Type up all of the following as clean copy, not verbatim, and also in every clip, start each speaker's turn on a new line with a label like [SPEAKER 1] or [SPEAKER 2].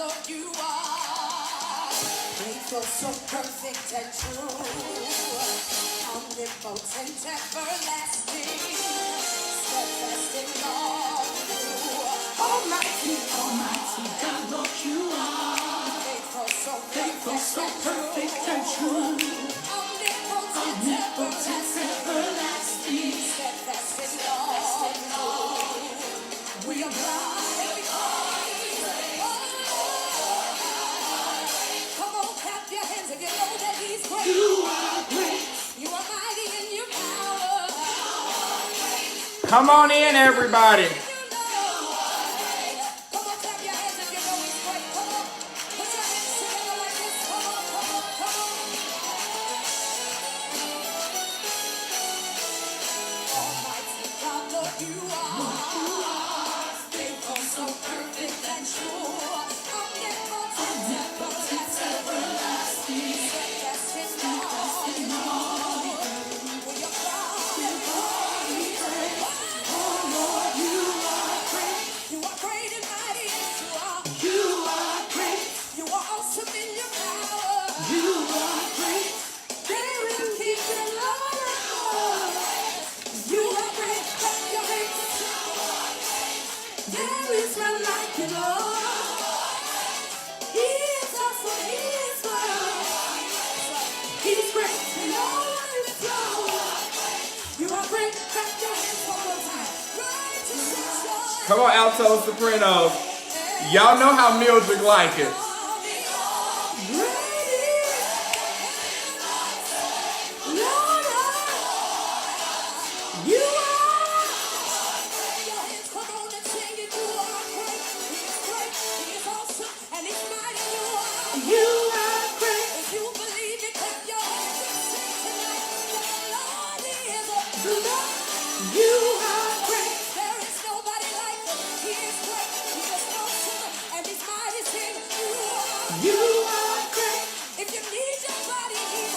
[SPEAKER 1] Lord, you are faithful, so perfect and true, omnipotent, everlasting, steadfast in all you do. Almighty, almighty God, Lord, you are faithful, so perfect and true, omnipotent, everlasting, steadfast in all you do. We apply. Come on, clap your hands if you know that He's great. You are great. You are mighty in your power.
[SPEAKER 2] Come on in, everybody.
[SPEAKER 1] Come on, clap your hands if you know He's great. Come on, put your hands together like this. Come on, come on, come on. Almighty God, Lord, you are faithful, so perfect and true. Omnipotent, everlasting, steadfast in all. We are proud and holy. Oh Lord, you are great. You are great and mighty, yes you are. You are great. You are awesome in your power. You are great. There is peace and love. You are great. Clap your hands. There is none like you, Lord. He is awesome. He is wonderful. He's great and all is flow. You are great. Clap your hands one more time. Righteous.
[SPEAKER 2] Come on, alto sopranos. Y'all know how Mildred like it.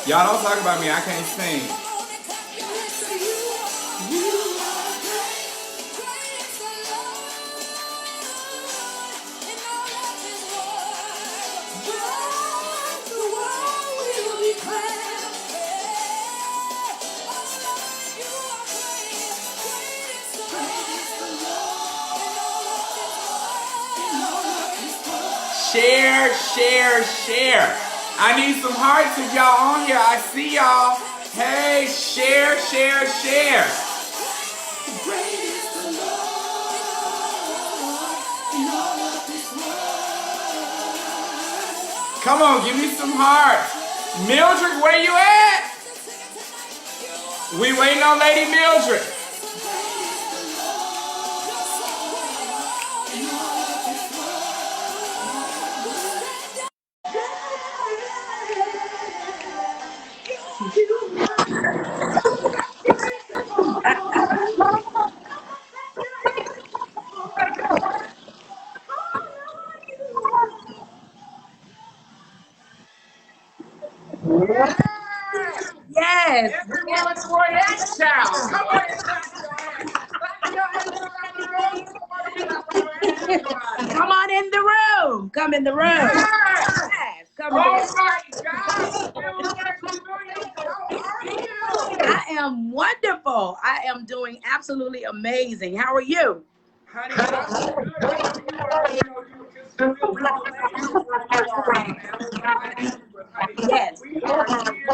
[SPEAKER 2] Y'all don't talk about me, I can't sing. Share, share, share. I need some hearts if y'all on here. I see y'all. Hey, share, share, share. Come on, give me some hearts. Mildred, where you at? We waiting on Lady Mildred.
[SPEAKER 3] Yes.
[SPEAKER 2] Everyone's for that child.
[SPEAKER 3] Come on in the room. Come in the room. Yes. Come in the room.
[SPEAKER 2] Oh my God.
[SPEAKER 3] I am wonderful. I am doing absolutely amazing. How are you?
[SPEAKER 2] Honey, I'm good.
[SPEAKER 3] Yes.
[SPEAKER 2] We are here.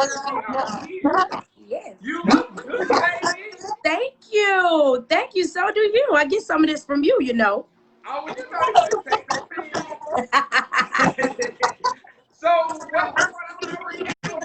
[SPEAKER 3] Yes.
[SPEAKER 2] You look good, baby.
[SPEAKER 3] Thank you. Thank you. So do you. I get some of this from you, you know.
[SPEAKER 2] Oh, you know you should take the pin. So, what I'm doing, you look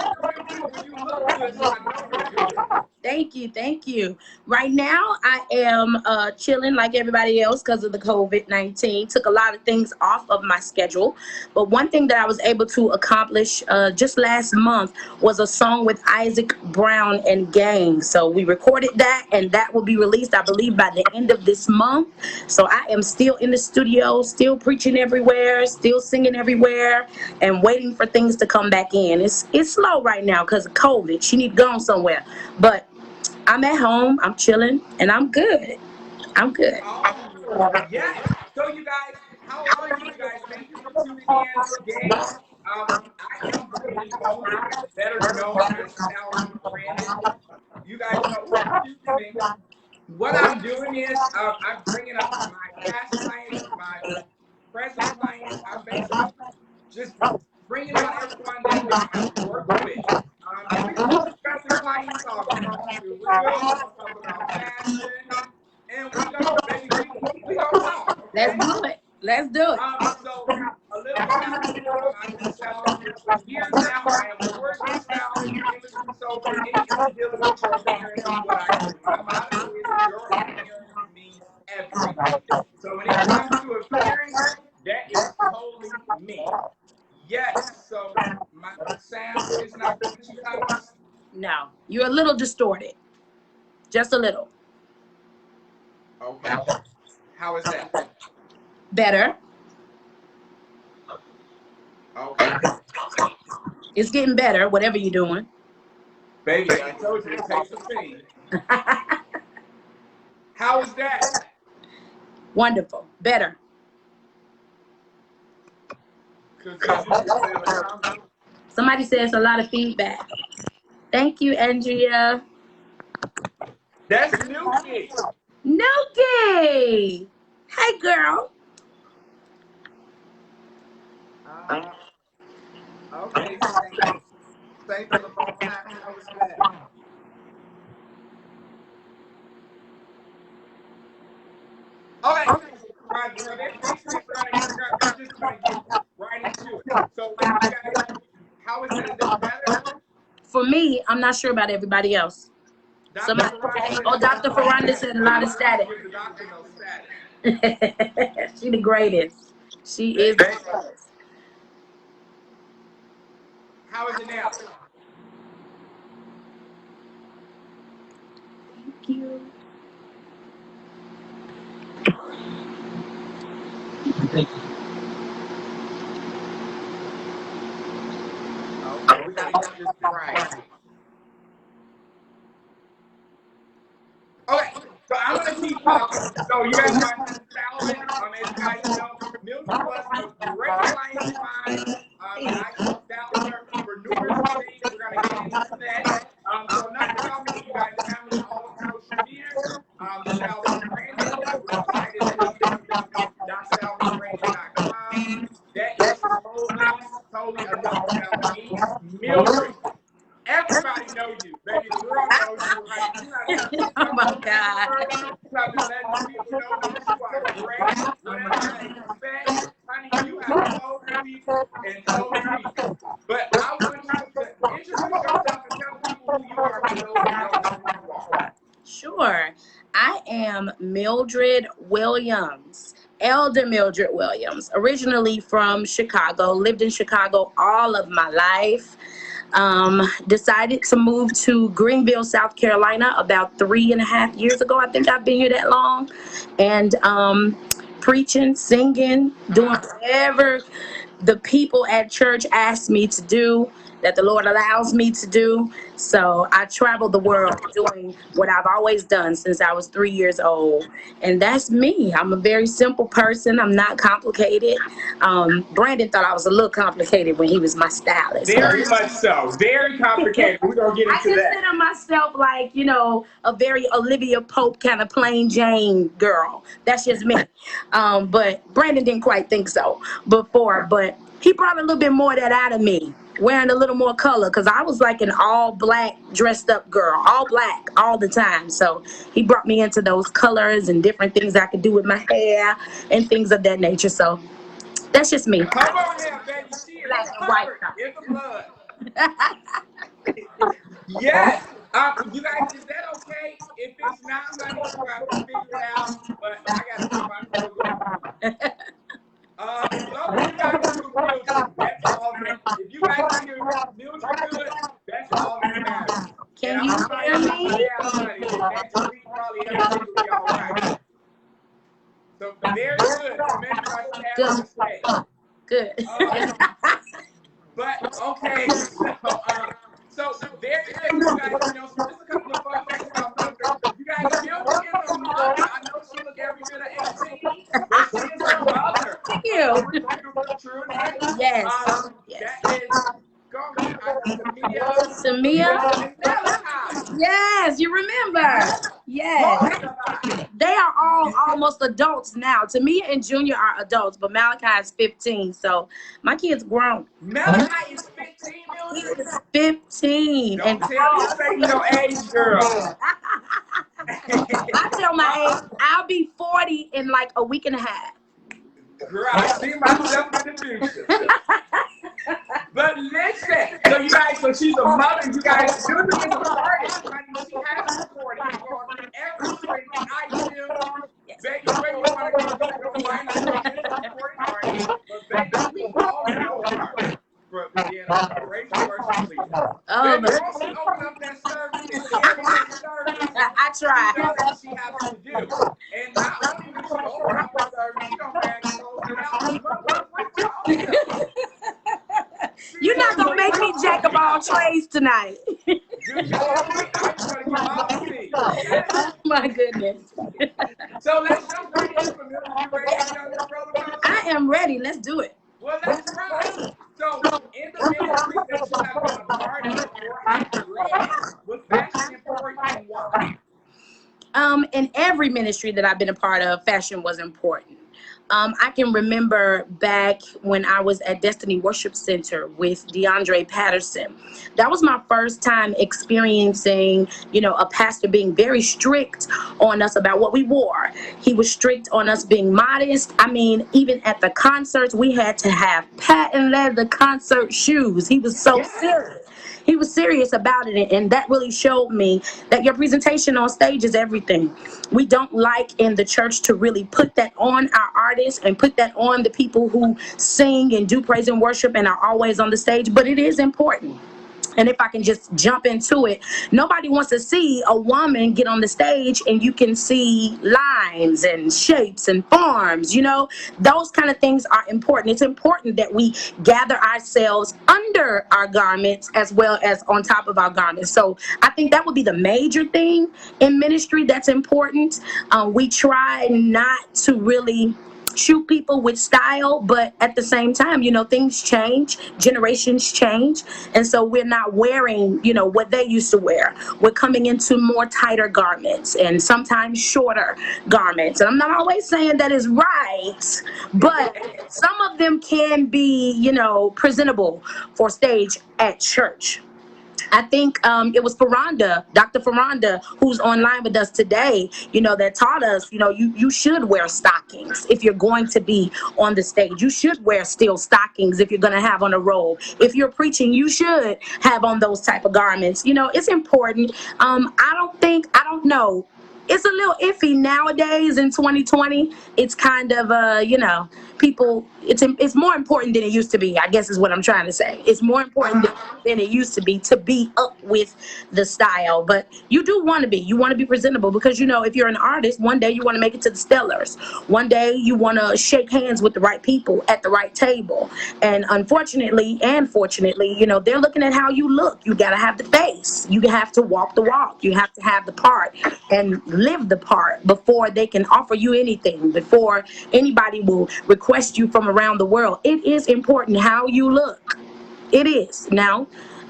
[SPEAKER 2] good, so I know you're good.
[SPEAKER 3] Thank you. Thank you. Right now, I am chilling like everybody else because of the COVID-19. Took a lot of things off of my schedule. But one thing that I was able to accomplish just last month was a song with Isaac Brown and Gang. So we recorded that, and that will be released, I believe, by the end of this month. So I am still in the studio, still preaching everywhere, still singing everywhere, and waiting for things to come back in. It's slow right now because of COVID. She need to go somewhere. But I'm at home, I'm chilling, and I'm good. I'm good.
[SPEAKER 2] Oh, yes. So you guys, How are you guys? Thank you for tuning in today. I am Brandon Bowman, better known as Stylist Brandon. You guys know, excuse me. What I'm doing is I'm bringing up my past clients, my present clients. I'm basically just bringing on everyone that I've worked with. And we're going to discuss the client talk. We're going to keep it real. We're going to talk about fashion. And we going to, baby, we going to talk, okay?
[SPEAKER 3] Let's do it. Let's do it.
[SPEAKER 2] So a little bit about me. I've been styling for years now. I am a working stylist in the industry. So anything dealing with your appearance is what I do. My motto is your appearance means everything. So when it comes to appearance, that is totally me. Yes. So my sound is not good to you guys.
[SPEAKER 3] No, you're a little distorted. Just a little.
[SPEAKER 2] Okay. How is that?
[SPEAKER 3] Better.
[SPEAKER 2] Okay.
[SPEAKER 3] It's getting better, whatever you're doing.
[SPEAKER 2] Baby, I told you it takes a team. How is that?
[SPEAKER 3] Wonderful. Better. Somebody says a lot of feedback. Thank you, Andrea.
[SPEAKER 2] That's Milky.
[SPEAKER 3] Milky. Hey, girl.
[SPEAKER 2] Okay, thank for the phone tap. How was that? Okay, right. So that's basically we're just gonna get right into it. So you guys, how is that? Is that better?
[SPEAKER 3] For me, I'm not sure about everybody else. Somebody, Dr. Ferranda said a lot of static.
[SPEAKER 2] Give the doctor no static.
[SPEAKER 3] She the greatest. She is the greatest.
[SPEAKER 2] How is it now?
[SPEAKER 3] Thank you.
[SPEAKER 2] Okay, we gotta get this right. Okay, so I'm gonna keep talking. So you guys know I'm Stylist. As you guys know, Mildred was a great client of mine. And I styled her for numerous things. We're gonna get into that. So enough about me. You guys have me all over social media. Stylist Brandon. My website is www.stylistbrandon.com. That is totally enough about me. Mildred. Everybody knows you, baby. The world knows you. Right? You have to
[SPEAKER 3] Oh my God.
[SPEAKER 2] you have to let people know that you are great. Whatever they expect, honey, you have told people and told people. But I want you to introduce yourself and tell people who you are for those who don't know who you are.
[SPEAKER 3] Sure. I am Mildred Williams. Elder Mildred Williams, originally from Chicago, lived in Chicago all of my life. Decided to move to Greenville, South Carolina about 3.5 years ago. I think I've been here that long. And preaching, singing, doing whatever the people at church asked me to do, that the Lord allows me to do. So I travel the world doing what I've always done since I was 3 years old. And that's me. I'm a very simple person. I'm not complicated. Brandon thought I was a little complicated when he was my stylist.
[SPEAKER 2] Very much so. Very complicated. We're going to get into that.
[SPEAKER 3] I consider myself like, a very Olivia Pope kind of plain Jane girl. That's just me. But Brandon didn't quite think so before. But he brought a little bit more of that out of me, wearing a little more color, because I was like an all black dressed up girl, all black all the time. So he brought me into those colors and different things I could do with my hair and things of that nature. So that's just me.
[SPEAKER 2] Come on now, baby. She is covered in the blood. Yes. You guys, is that okay? If it's not, honey, we'll have to figure it out. But I got to keep my program. As long as you guys do Mildred, that's all that. If you guys can do Mildred good, that's all that matters.
[SPEAKER 3] Can you hear me?
[SPEAKER 2] Yeah, honey. Next week, probably everything will be all right. So very good. Remember, I should have
[SPEAKER 3] Good.
[SPEAKER 2] But okay, so very good. You guys, so just a couple of fun facts about Mildred. You guys, Mildred is a mother. I know she look every bit of 18, but she is a mother.
[SPEAKER 3] Thank you.
[SPEAKER 2] Beautiful children.
[SPEAKER 3] Yes. Yes.
[SPEAKER 2] That is Samia
[SPEAKER 3] Samia.
[SPEAKER 2] and Malachi.
[SPEAKER 3] Yes, you remember. Yes. They are all almost adults now. Tamia and Junior are adults, but Malachi is 15. So my kid's grown.
[SPEAKER 2] Malachi is 15, Mildred.
[SPEAKER 3] 15.
[SPEAKER 2] Don't
[SPEAKER 3] And
[SPEAKER 2] tell me say your age, girl.
[SPEAKER 3] I tell my age, I'll be 40 in like a week and a half.
[SPEAKER 2] Girl, I see myself in the future. But listen, so you guys, so she's a mother. You guys, Mildred is an artist. Honey, she has recorded on every single item. Baby, where you want to go find her? She's a recording artist. But baby, we all know her for being a great worship leader.
[SPEAKER 3] Oh,
[SPEAKER 2] Baby, once she open up that service and carry that service,
[SPEAKER 3] I try.
[SPEAKER 2] she knows what she has to do. And not only does she open up the service, she don't bag clothes and out.
[SPEAKER 3] You're not gonna make me jack of all trades tonight. My goodness.
[SPEAKER 2] So let's jump right into the middle. You ready, young brother?
[SPEAKER 3] I am ready. Let's do it.
[SPEAKER 2] Well, let's run. So, in the ministry that you have been a part of or have led, was fashion important? Why?
[SPEAKER 3] In every ministry that I've been a part of, fashion was important. I can remember back when I was at Destiny Worship Center with DeAndre Patterson. That was my first time experiencing, a pastor being very strict on us about what we wore. He was strict on us being modest. I mean, even at the concerts, we had to have patent leather concert shoes. He was so serious. He was serious about it, and that really showed me that your presentation on stage is everything. We don't like in the church to really put that on our artists and put that on the people who sing and do praise and worship and are always on the stage, but it is important. And if I can just jump into it, nobody wants to see a woman get on the stage and you can see lines and shapes and forms, those kind of things are important. It's important that we gather ourselves under our garments as well as on top of our garments. So I think that would be the major thing in ministry that's important. We try not to really shoot people with style, but at the same time, things change, generations change, and so we're not wearing, what they used to wear. We're coming into more tighter garments and sometimes shorter garments. And I'm not always saying that is right, but some of them can be, presentable for stage at church. I think it was Dr. Ferranda, who's online with us today, that taught us, you should wear stockings if you're going to be on the stage. You should wear steel stockings if you're going to have on a robe. If you're preaching, you should have on those type of garments. It's important. I don't know. It's a little iffy nowadays in 2020. It's kind of, people, it's more important than it used to be, I guess is what I'm trying to say. It's more important than it used to be up with the style. But you want to be presentable because, if you're an artist, one day you want to make it to the Stellars. One day you want to shake hands with the right people at the right table. And unfortunately and fortunately, they're looking at how you look. You got to have the face. You have to walk the walk. You have to have the part and live the part before they can offer you anything, before anybody will request you from around the world. It is important how you look. It is. Now,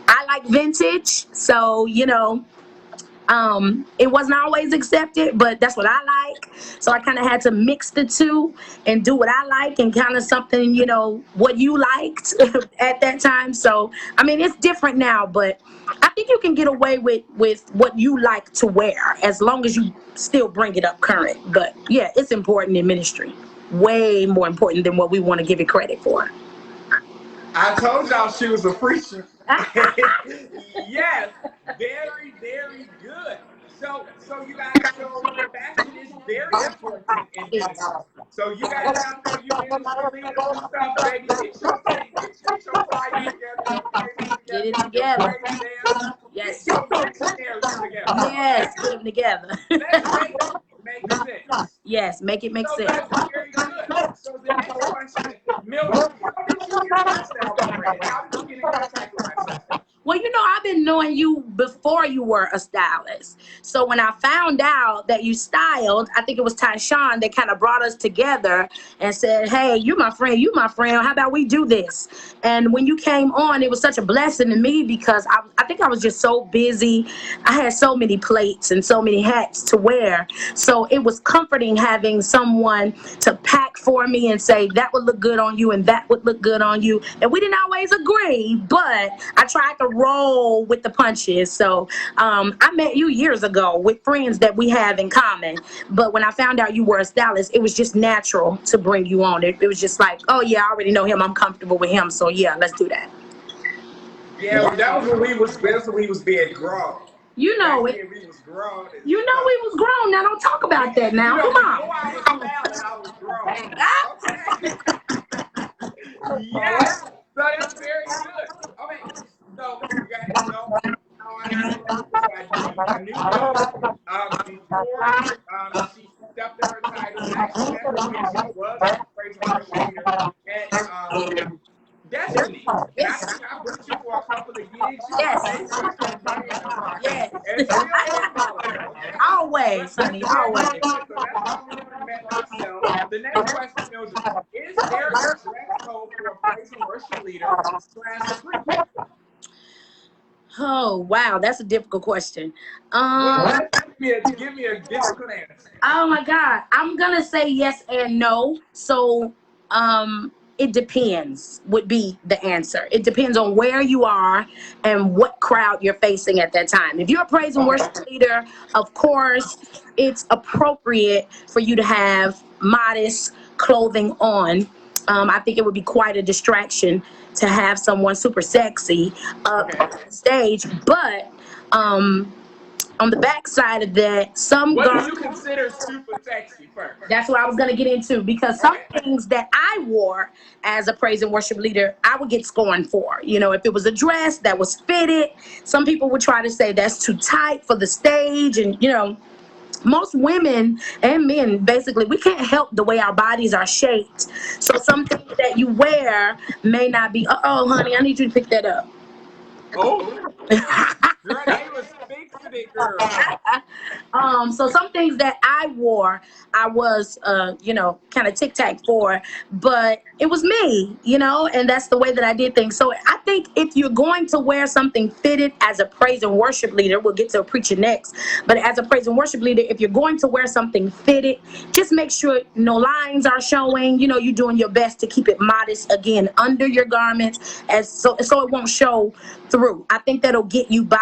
[SPEAKER 3] I like vintage, so, it wasn't always accepted, but that's what I like. So I kind of had to mix the two and do what I like and kind of something, what you liked at that time. So, I mean, it's different now, but I think you can get away with what you like to wear as long as you still bring it up current. But yeah, it's important in ministry. Way more important than what we want to give it credit for.
[SPEAKER 2] I told y'all she was a preacher. Yes, very, very good. So you guys, fashion is very important in ministry. So you guys out there, you ministry leaders and stuff, baby, get your flyers together,
[SPEAKER 3] get it together. Yes.
[SPEAKER 2] Get your dictionaries together.
[SPEAKER 3] Yes, get them together.
[SPEAKER 2] Let's make sense.
[SPEAKER 3] Yes, make it make sense.
[SPEAKER 2] That's very good. So the next question, Mildred, how did you get in style brand? How did you get in contact with myself?
[SPEAKER 3] Well, I've been knowing you before you were a stylist. So when I found out that you styled, I think it was Tyshawn that kind of brought us together and said, hey, you my friend, how about we do this? And when you came on, it was such a blessing to me because I think I was just so busy. I had so many plates and so many hats to wear. So it was comforting having someone to pack for me and say, that would look good on you and that would look good on you. And we didn't always agree, but I tried to roll with the punches. So I met you years ago with friends that we have in common. But when I found out you were a stylist, it was just natural to bring you on. It was just like, oh, yeah, I already know him. I'm comfortable with him. So, yeah, let's do that.
[SPEAKER 2] Yeah, well, that was when we was being grown.
[SPEAKER 3] You know
[SPEAKER 2] Back
[SPEAKER 3] it.
[SPEAKER 2] then we was grown.
[SPEAKER 3] You know we was grown. Now, don't talk about that now.
[SPEAKER 2] You know,
[SPEAKER 3] Come
[SPEAKER 2] before
[SPEAKER 3] on.
[SPEAKER 2] I was styling, I was grown. Okay. Yes. So that's very good. Okay. So you guys know how I am. I knew Mildred before she stepped in her title. And actually, met her when she was a praise and worship leader at Destiny. And I
[SPEAKER 3] Yes.
[SPEAKER 2] think I booked you for a couple of gigs. You
[SPEAKER 3] Yes.
[SPEAKER 2] know, maybe you started paying them pockets.
[SPEAKER 3] Yes.
[SPEAKER 2] And still don't follow her, okay?
[SPEAKER 3] Always, honey. Always.
[SPEAKER 2] So that's how we met ourselves. The next question, Mildred, is there a dress code for a praise and worship leader / preacher?
[SPEAKER 3] Oh, wow. That's a difficult question.
[SPEAKER 2] Well, give me a difficult answer.
[SPEAKER 3] Oh my God. I'm gonna say yes and no. So it depends would be the answer. It depends on where you are and what crowd you're facing at that time. If you're a praise and worship leader, of course, it's appropriate for you to have modest clothing on. I think it would be quite a distraction to have someone super sexy up on stage, but on the backside of that,
[SPEAKER 2] what do you consider super sexy first?
[SPEAKER 3] That's what I was going to get into, because some things that I wore as a praise and worship leader, I would get scorned for. You know, if it was a dress that was fitted, some people would try to say that's too tight for the stage. And, you know, most women and men, basically, we can't help the way our bodies are shaped. So some things that you wear may not be, oh, honey, I need you to pick that up.
[SPEAKER 2] Oh, girl, they was fixing it, girl.
[SPEAKER 3] So some things that I wore, I was, kind of tic-tac for, but it was me, and that's the way that I did things. So I think if you're going to wear something fitted as a praise and worship leader, we'll get to a preacher next, but as a praise and worship leader, if you're going to wear something fitted, just make sure no lines are showing, you're doing your best to keep it modest, again, under your garments, so it won't show through. I think that'll get you by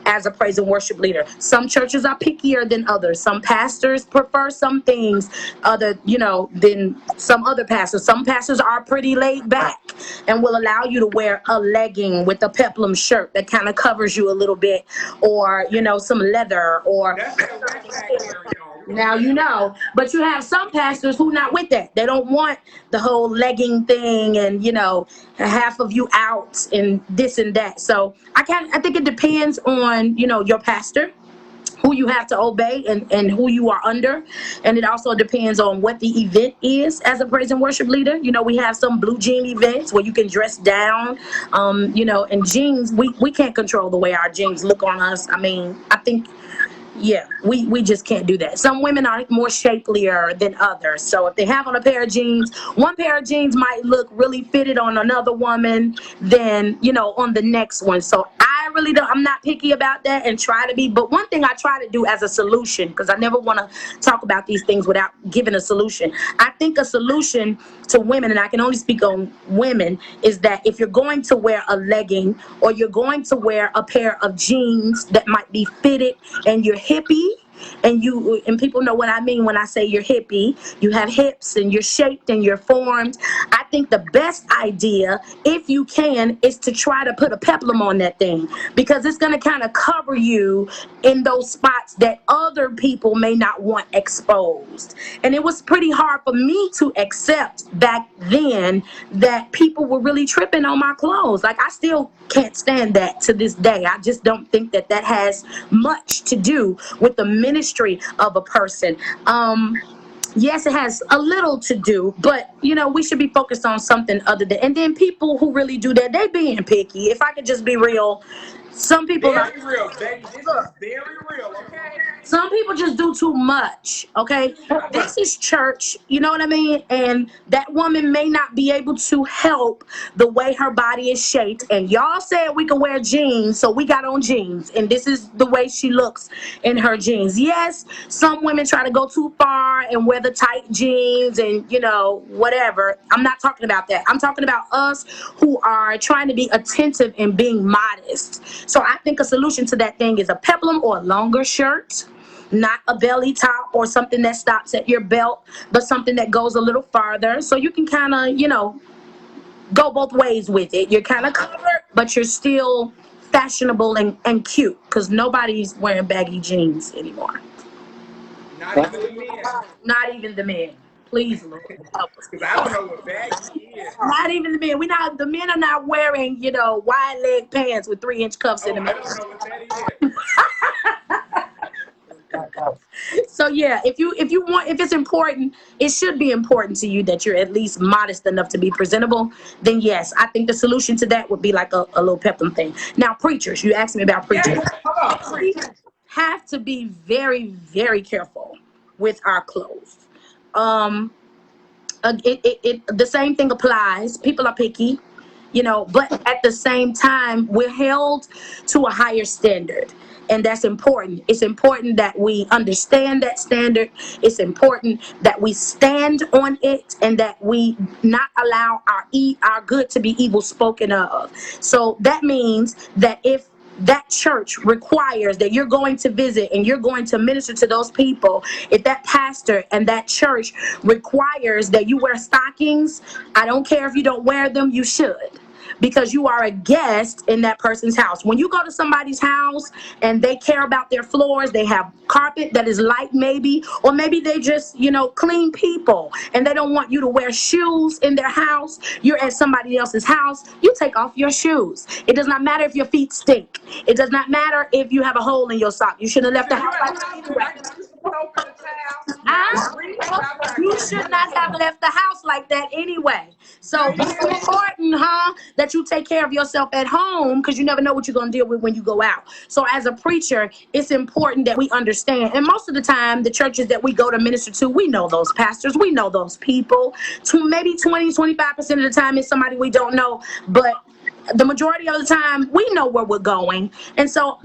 [SPEAKER 3] as a praise and worship leader. Some churches are pickier than others. Some pastors prefer some things than some other pastors. Some pastors are pretty laid back and will allow you to wear a legging with a peplum shirt that kind of covers you a little bit, or some leather, or
[SPEAKER 2] That's that wet back area.
[SPEAKER 3] now but you have some pastors who not with that. They don't want the whole legging thing and half of you out and this and that. So I think it depends on your pastor, who you have to obey, and who you are under. And it also depends on what the event is as a praise and worship leader. We have some blue jean events where you can dress down, and jeans, we can't control the way our jeans look on us. I mean, I think, yeah, we just can't do that. Some women are more shapelier than others. So if they have on a pair of jeans, one pair of jeans might look really fitted on another woman than, on the next one. So I really don't, I'm not picky about that and try to be. But one thing I try to do as a solution, because I never want to talk about these things without giving a solution. I think a solution to women, and I can only speak on women, is that if you're going to wear a legging or you're going to wear a pair of jeans that might be fitted and you're hippie, and people know what I mean when I say you're hippie, you have hips and you're shaped and you're formed. I think the best idea, if you can, is to try to put a peplum on that thing, because it's going to kind of cover you in those spots that other people may not want exposed. And it was pretty hard for me to accept back then that people were really tripping on my clothes. Like, I still can't stand that to this day. I just don't think that has much to do with the ministry of a person. Yes, it has a little to do, but we should be focused on something other than. And then people who really do that, they being picky. If I could just be real, some people are.
[SPEAKER 2] Very real, baby. This is very real, okay?
[SPEAKER 3] Some people just do too much, okay? This is church, you know what I mean? And that woman may not be able to help the way her body is shaped. And y'all said we could wear jeans, so we got on jeans. And this is the way she looks in her jeans. Yes, some women try to go too far and wear the tight jeans and, whatever. I'm not talking about that. I'm talking about us who are trying to be attentive and being modest. So I think a solution to that thing is a peplum or a longer shirt. Not a belly top or something that stops at your belt, but something that goes a little farther. So you can kind of, go both ways with it. You're kind of covered, but you're still fashionable and cute because nobody's wearing baggy jeans anymore.
[SPEAKER 2] Not even the men.
[SPEAKER 3] Not even the men. Please, Lord, help us.
[SPEAKER 2] Because I don't know what baggy is.
[SPEAKER 3] Not even the men. The men are not wearing, wide leg pants with 3-inch cuffs in them.
[SPEAKER 2] I don't know what that is.
[SPEAKER 3] So yeah, if it's important, it should be important to you that you're at least modest enough to be presentable. Then yes, I think the solution to that would be like a little peplum thing. Now, preachers, you asked me about preachers.
[SPEAKER 2] Yes,
[SPEAKER 3] Preachers have to be very, very careful with our clothes. The same thing applies. People are picky, but at the same time, we're held to a higher standard. And that's important. It's important that we understand that standard. It's important that we stand on it and that we not allow our good to be evil spoken of. So that means that if that church requires that you're going to visit and you're going to minister to those people, if that pastor and that church requires that you wear stockings, I don't care if you don't wear them, you should. Because you are a guest in that person's house. When you go to somebody's house and they care about their floors, they have carpet that is light maybe, or maybe they just, clean people and they don't want you to wear shoes in their house. You're at somebody else's house, you take off your shoes. It does not matter if your feet stink. It does not matter if you have a hole in your sock. You shouldn't have left the house like that anyway. You should not have left the house like that anyway. So it's important, that you take care of yourself at home because you never know what you're going to deal with when you go out. So as a preacher, it's important that we understand. And most of the time, the churches that we go to minister to, we know those pastors, we know those people. Maybe 20-25% of the time it's somebody we don't know, but the majority of the time, we know where we're going. And so,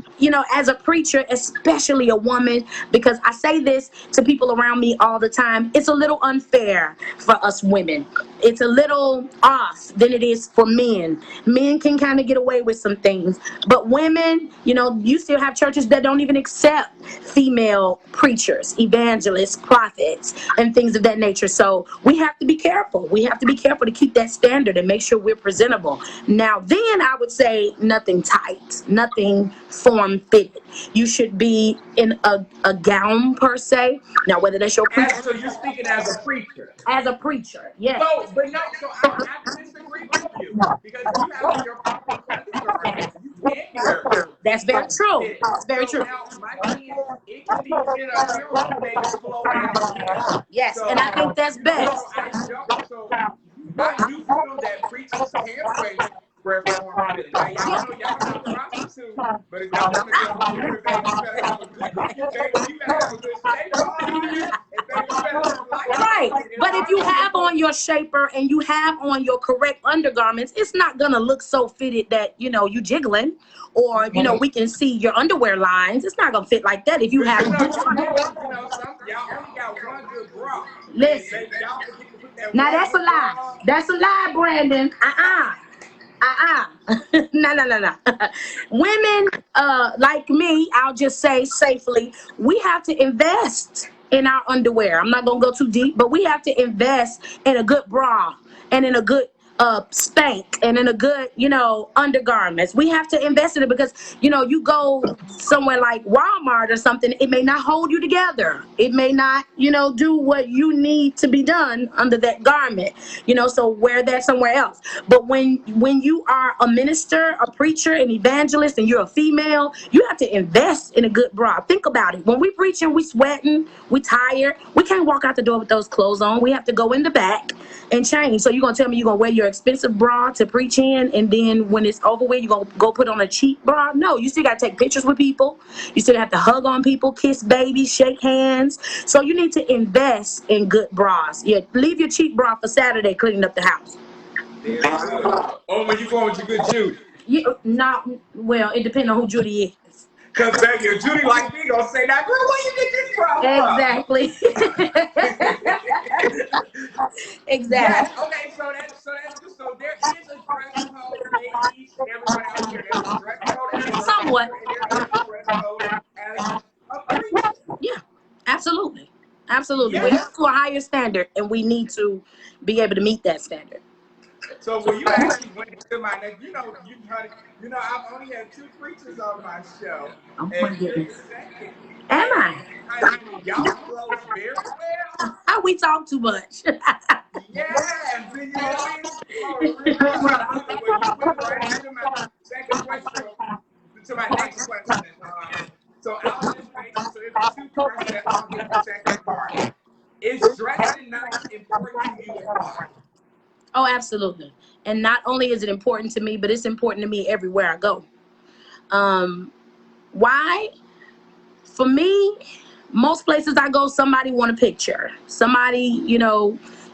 [SPEAKER 3] as a preacher, especially a woman, because I say this to people around me all the time, it's a little unfair for us women. It's a little off than it is for men. Men can kind of get away with some things. But women, you still have churches that don't even accept female preachers, evangelists, prophets, and things of that nature. So we have to be careful. We have to be careful to keep that standard and make sure we're presentable. Now, then I would say nothing tight, nothing form-fitted. You should be in a gown per se. Now, whether that's your preacher.
[SPEAKER 2] So you're speaking as a preacher.
[SPEAKER 3] As a preacher, yes.
[SPEAKER 2] So I disagree with you because you have your proper undergarments. You can't wear.
[SPEAKER 3] That's very true. That's very true.
[SPEAKER 2] Now, my kids, it can be in a mirror made flow out.
[SPEAKER 3] Yes, and I think that's best.
[SPEAKER 2] I do feel that preachers can wear form-fitted. Now, y'all know y'all can be prostitute, but if y'all want to get on here, baby, you better have a good statement.
[SPEAKER 3] Right, but if you have on your shaper and you have on your correct undergarments, it's not gonna look so fitted that you jiggling, or we can see your underwear lines. It's not gonna fit like that if you have.
[SPEAKER 2] Y'all only got one good bra.
[SPEAKER 3] Listen, now that's a lie. That's a lie, Brandon. No. Women like me, I'll just say safely, we have to invest in our underwear. I'm not gonna go too deep, but we have to invest in a good bra and in a good spank and in a good, undergarments. We have to invest in it because, you go somewhere like Walmart or something, it may not hold you together. It may not, do what you need to be done under that garment, so wear that somewhere else. But when you are a minister, a preacher, an evangelist, and you're a female, you have to invest in a good bra. Think about it. When we preaching, we sweating, we tired. We can't walk out the door with those clothes on. We have to go in the back and change. So you're going to tell me you're going to wear your expensive bra to preach in, and then when it's over with, you're going to go put on a cheap bra? No, you still got to take pictures with people. You still have to hug on people, kiss babies, shake hands. So you need to invest in good bras. Yeah, leave your cheap bra for Saturday cleaning up the house.
[SPEAKER 2] Very good. Oh, when you going with your good Judy.
[SPEAKER 3] Well, it depends on who Judy is.
[SPEAKER 2] Because baby, if Judy like me gonna say, now girl, where you get this from?
[SPEAKER 3] Exactly. Exactly.
[SPEAKER 2] Yes. Okay. So that's good. So there is a dress code, ladies. Everyone out here, there's a dress code as a
[SPEAKER 3] Somewhat.
[SPEAKER 2] and there is a dress code as a preacher.
[SPEAKER 3] Yeah. Absolutely. Absolutely.
[SPEAKER 2] Yes.
[SPEAKER 3] We're held to a higher standard, and we need to be able to meet that standard.
[SPEAKER 2] So when you actually went to my next, I've only had 2 preachers on my show,
[SPEAKER 3] Oh my
[SPEAKER 2] and you're the
[SPEAKER 3] goodness.
[SPEAKER 2] second.
[SPEAKER 3] Am I?
[SPEAKER 2] Y'all close very well.
[SPEAKER 3] How we talk too much?
[SPEAKER 2] Yes, do you know really well. When you went right into my second question, to my next question. So I'll just make so there's 2 parts that I'll get the second part. Is dressing nice important to you or not?
[SPEAKER 3] Oh, absolutely. And not only is it important to me, but it's important to me everywhere I go. Why? For me, most places I go, somebody want a picture. Somebody,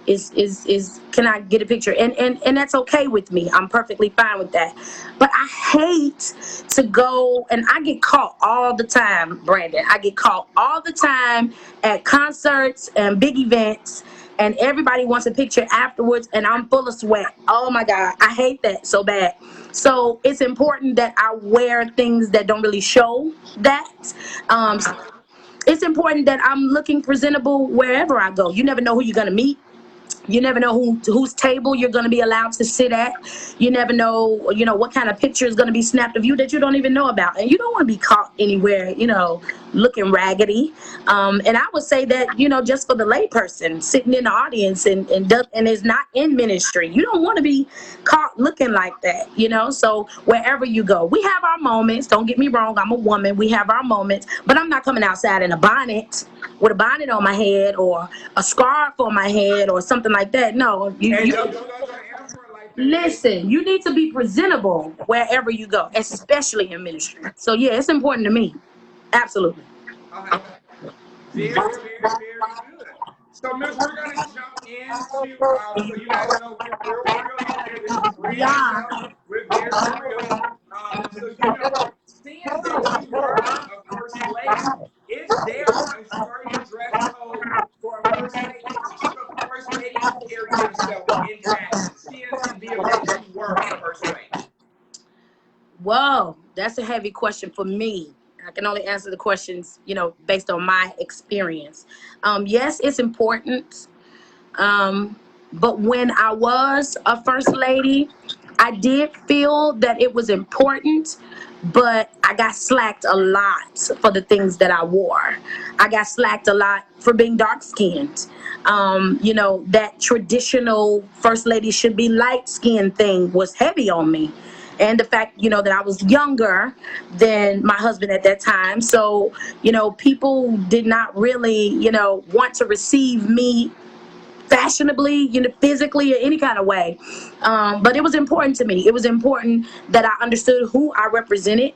[SPEAKER 3] is can I get a picture? And that's okay with me. I'm perfectly fine with that. But I hate to go, and I get caught all the time, Brandon. I get caught all the time at concerts and big events, and everybody wants a picture afterwards, and I'm full of sweat. Oh my God, I hate that so bad. So it's important that I wear things that don't really show that. It's important that I'm looking presentable wherever I go. You never know who you're gonna meet. You never know whose table you're going to be allowed to sit at. You never know, what kind of picture is going to be snapped of you that you don't even know about. And you don't want to be caught anywhere, looking raggedy. And I would say that, just for the layperson sitting in the audience and is not in ministry, you don't want to be caught looking like that, So wherever you go, we have our moments. Don't get me wrong. I'm a woman. We have our moments. But I'm not coming outside in a bonnet with a bonnet on my head or a scarf on my head or something like that. No, listen, you need to be presentable wherever you go, especially in ministry. So yeah, it's important to me. Absolutely.
[SPEAKER 2] Very, very, very good. So Miss, we're gonna jump into so you guys know we're real here. This is real. We're very real. So seeing that you are a first lady, is there a certain dress code for a first lady? How should a first lady carry herself in that? Seeing the deal that you were a first lady.
[SPEAKER 3] Whoa, that's a heavy question for me. I can only answer the questions, based on my experience. Yes, it's important. But when I was a first lady, I did feel that it was important, but I got slacked a lot for the things that I wore. I got slacked a lot for being dark skinned. That traditional first lady should be light skinned thing was heavy on me. And the fact, that I was younger than my husband at that time. So, people did not really, want to receive me fashionably, physically or any kind of way. But it was important to me. It was important that I understood who I represented.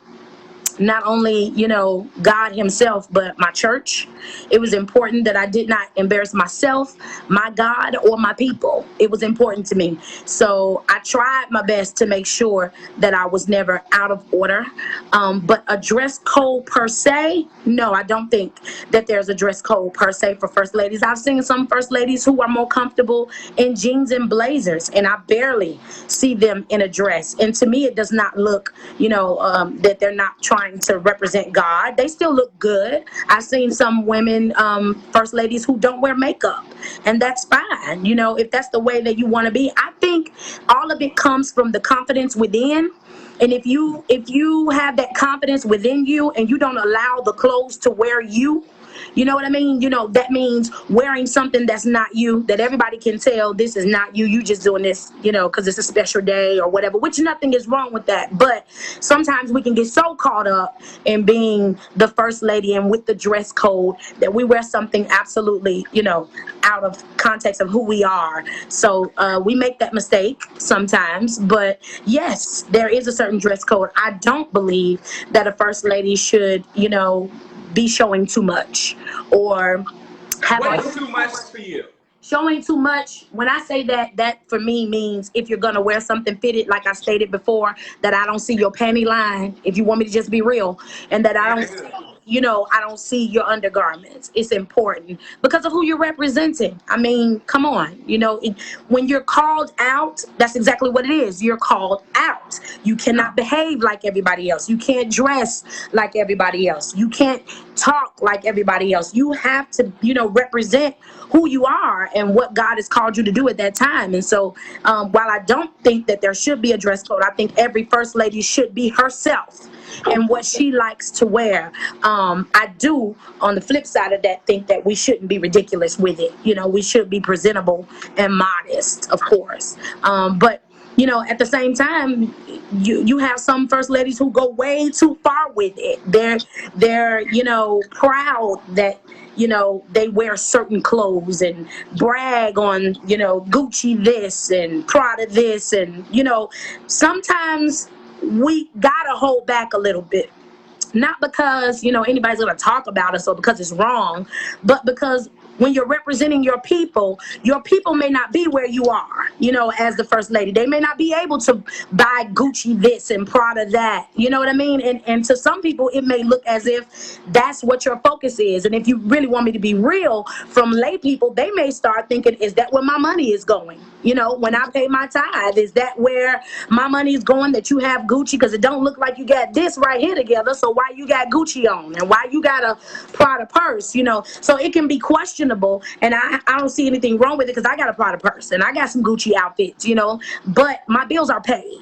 [SPEAKER 3] Not only, God himself, but my church. It was important that I did not embarrass myself, my God, or my people. It was important to me. So I tried my best to make sure that I was never out of order. But a dress code per se, no, I don't think that there's a dress code per se for first ladies. I've seen some first ladies who are more comfortable in jeans and blazers, and I barely see them in a dress. And to me, it does not look, that they're not trying trying to represent God. They still look good. I've seen some women, first ladies, who don't wear makeup, and that's fine. You know, if that's the way that you want to be. I think all of it comes from the confidence within. And if you have that confidence within you and you don't allow the clothes to wear you, you know what I mean? You know, that means wearing something that's not you, that everybody can tell this is not you. You just doing this, you know, because it's a special day or whatever, which nothing is wrong with that. But sometimes we can get so caught up in being the first lady and with the dress code that we wear something absolutely, you know, out of context of who we are. So we make that mistake sometimes. But yes, there is a certain dress code. I don't believe that a first lady should, you know, be showing too much or have
[SPEAKER 2] What is too much for you?
[SPEAKER 3] showing too much. When I say that, that for me means if you're gonna wear something fitted, like I stated before, that I don't see your panty line, if you want me to just be real, and that I don't see, you know, I don't see your undergarments. It's important because of who you're representing. I mean, come on, you know, when you're called out, that's exactly what it is. You're called out. You cannot behave like everybody else. You can't dress like everybody else. You can't talk like everybody else. You have to, you know, represent who you are and what God has called you to do at that time. And so while I don't think that there should be a dress code, I think every first lady should be herself and what she likes to wear. I do, on the flip side of that, think that we shouldn't be ridiculous with it. You know, we should be presentable and modest, of course. But you know, at the same time, you have some first ladies who go way too far with it. They're you know, proud that, you know, they wear certain clothes and brag on, you know, Gucci this and Prada this, and you know, sometimes we gotta hold back a little bit. Not because, you know, anybody's going to talk about us or because it's wrong, but because when you're representing your people may not be where you are, you know, as the first lady. They may not be able to buy Gucci this and Prada that, you know what I mean? And to some people, it may look as if that's what your focus is. And if you really want me to be real, from lay people, they may start thinking, is that where my money is going? You know, when I pay my tithe, is that where my money is going, that you have Gucci? Because it don't look like you got this right here together. So why you got Gucci on? And why you got a Prada purse? You know, so it can be questionable. And I don't see anything wrong with it because I got a Prada purse and I got some Gucci outfits, you know, but my bills are paid.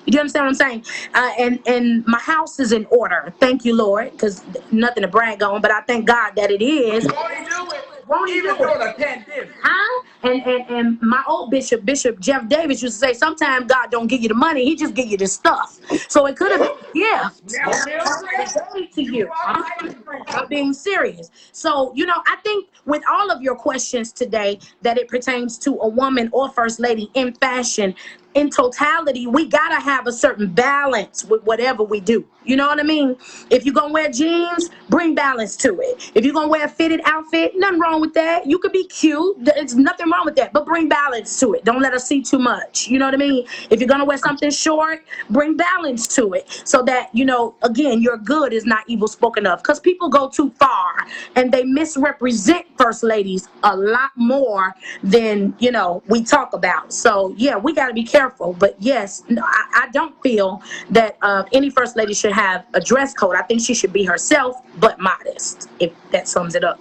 [SPEAKER 3] You understand what I'm saying? And my house is in order. Thank you, Lord, because nothing to brag on, but I thank God that it is.
[SPEAKER 2] Won't he do it?
[SPEAKER 3] Won't he
[SPEAKER 2] Even
[SPEAKER 3] do
[SPEAKER 2] though
[SPEAKER 3] it?
[SPEAKER 2] the pandemic.
[SPEAKER 3] Huh? And my old Bishop Jeff Davis used to say, sometimes God don't give you the money, he just give you the stuff. So it could have been a gift.
[SPEAKER 2] Now, Mildred,
[SPEAKER 3] To you. I'm being serious. So, you know, I think with all of your questions today that it pertains to a woman or first lady in fashion, in totality, we gotta have a certain balance with whatever we do. You know what I mean? If you're gonna wear jeans, bring balance to it. If you're gonna wear a fitted outfit, nothing wrong with that. You could be cute. There's nothing wrong with that, but bring balance to it. Don't let us see too much. You know what I mean? If you're gonna wear something short, bring balance to it so that, you know, again, your good is not evil spoken of. Because people go too far and they misrepresent first ladies a lot more than, you know, we talk about. So yeah, we gotta be careful. But yes, no, I don't feel that any first lady should have a dress code. I think she should be herself, but modest, if that sums it up.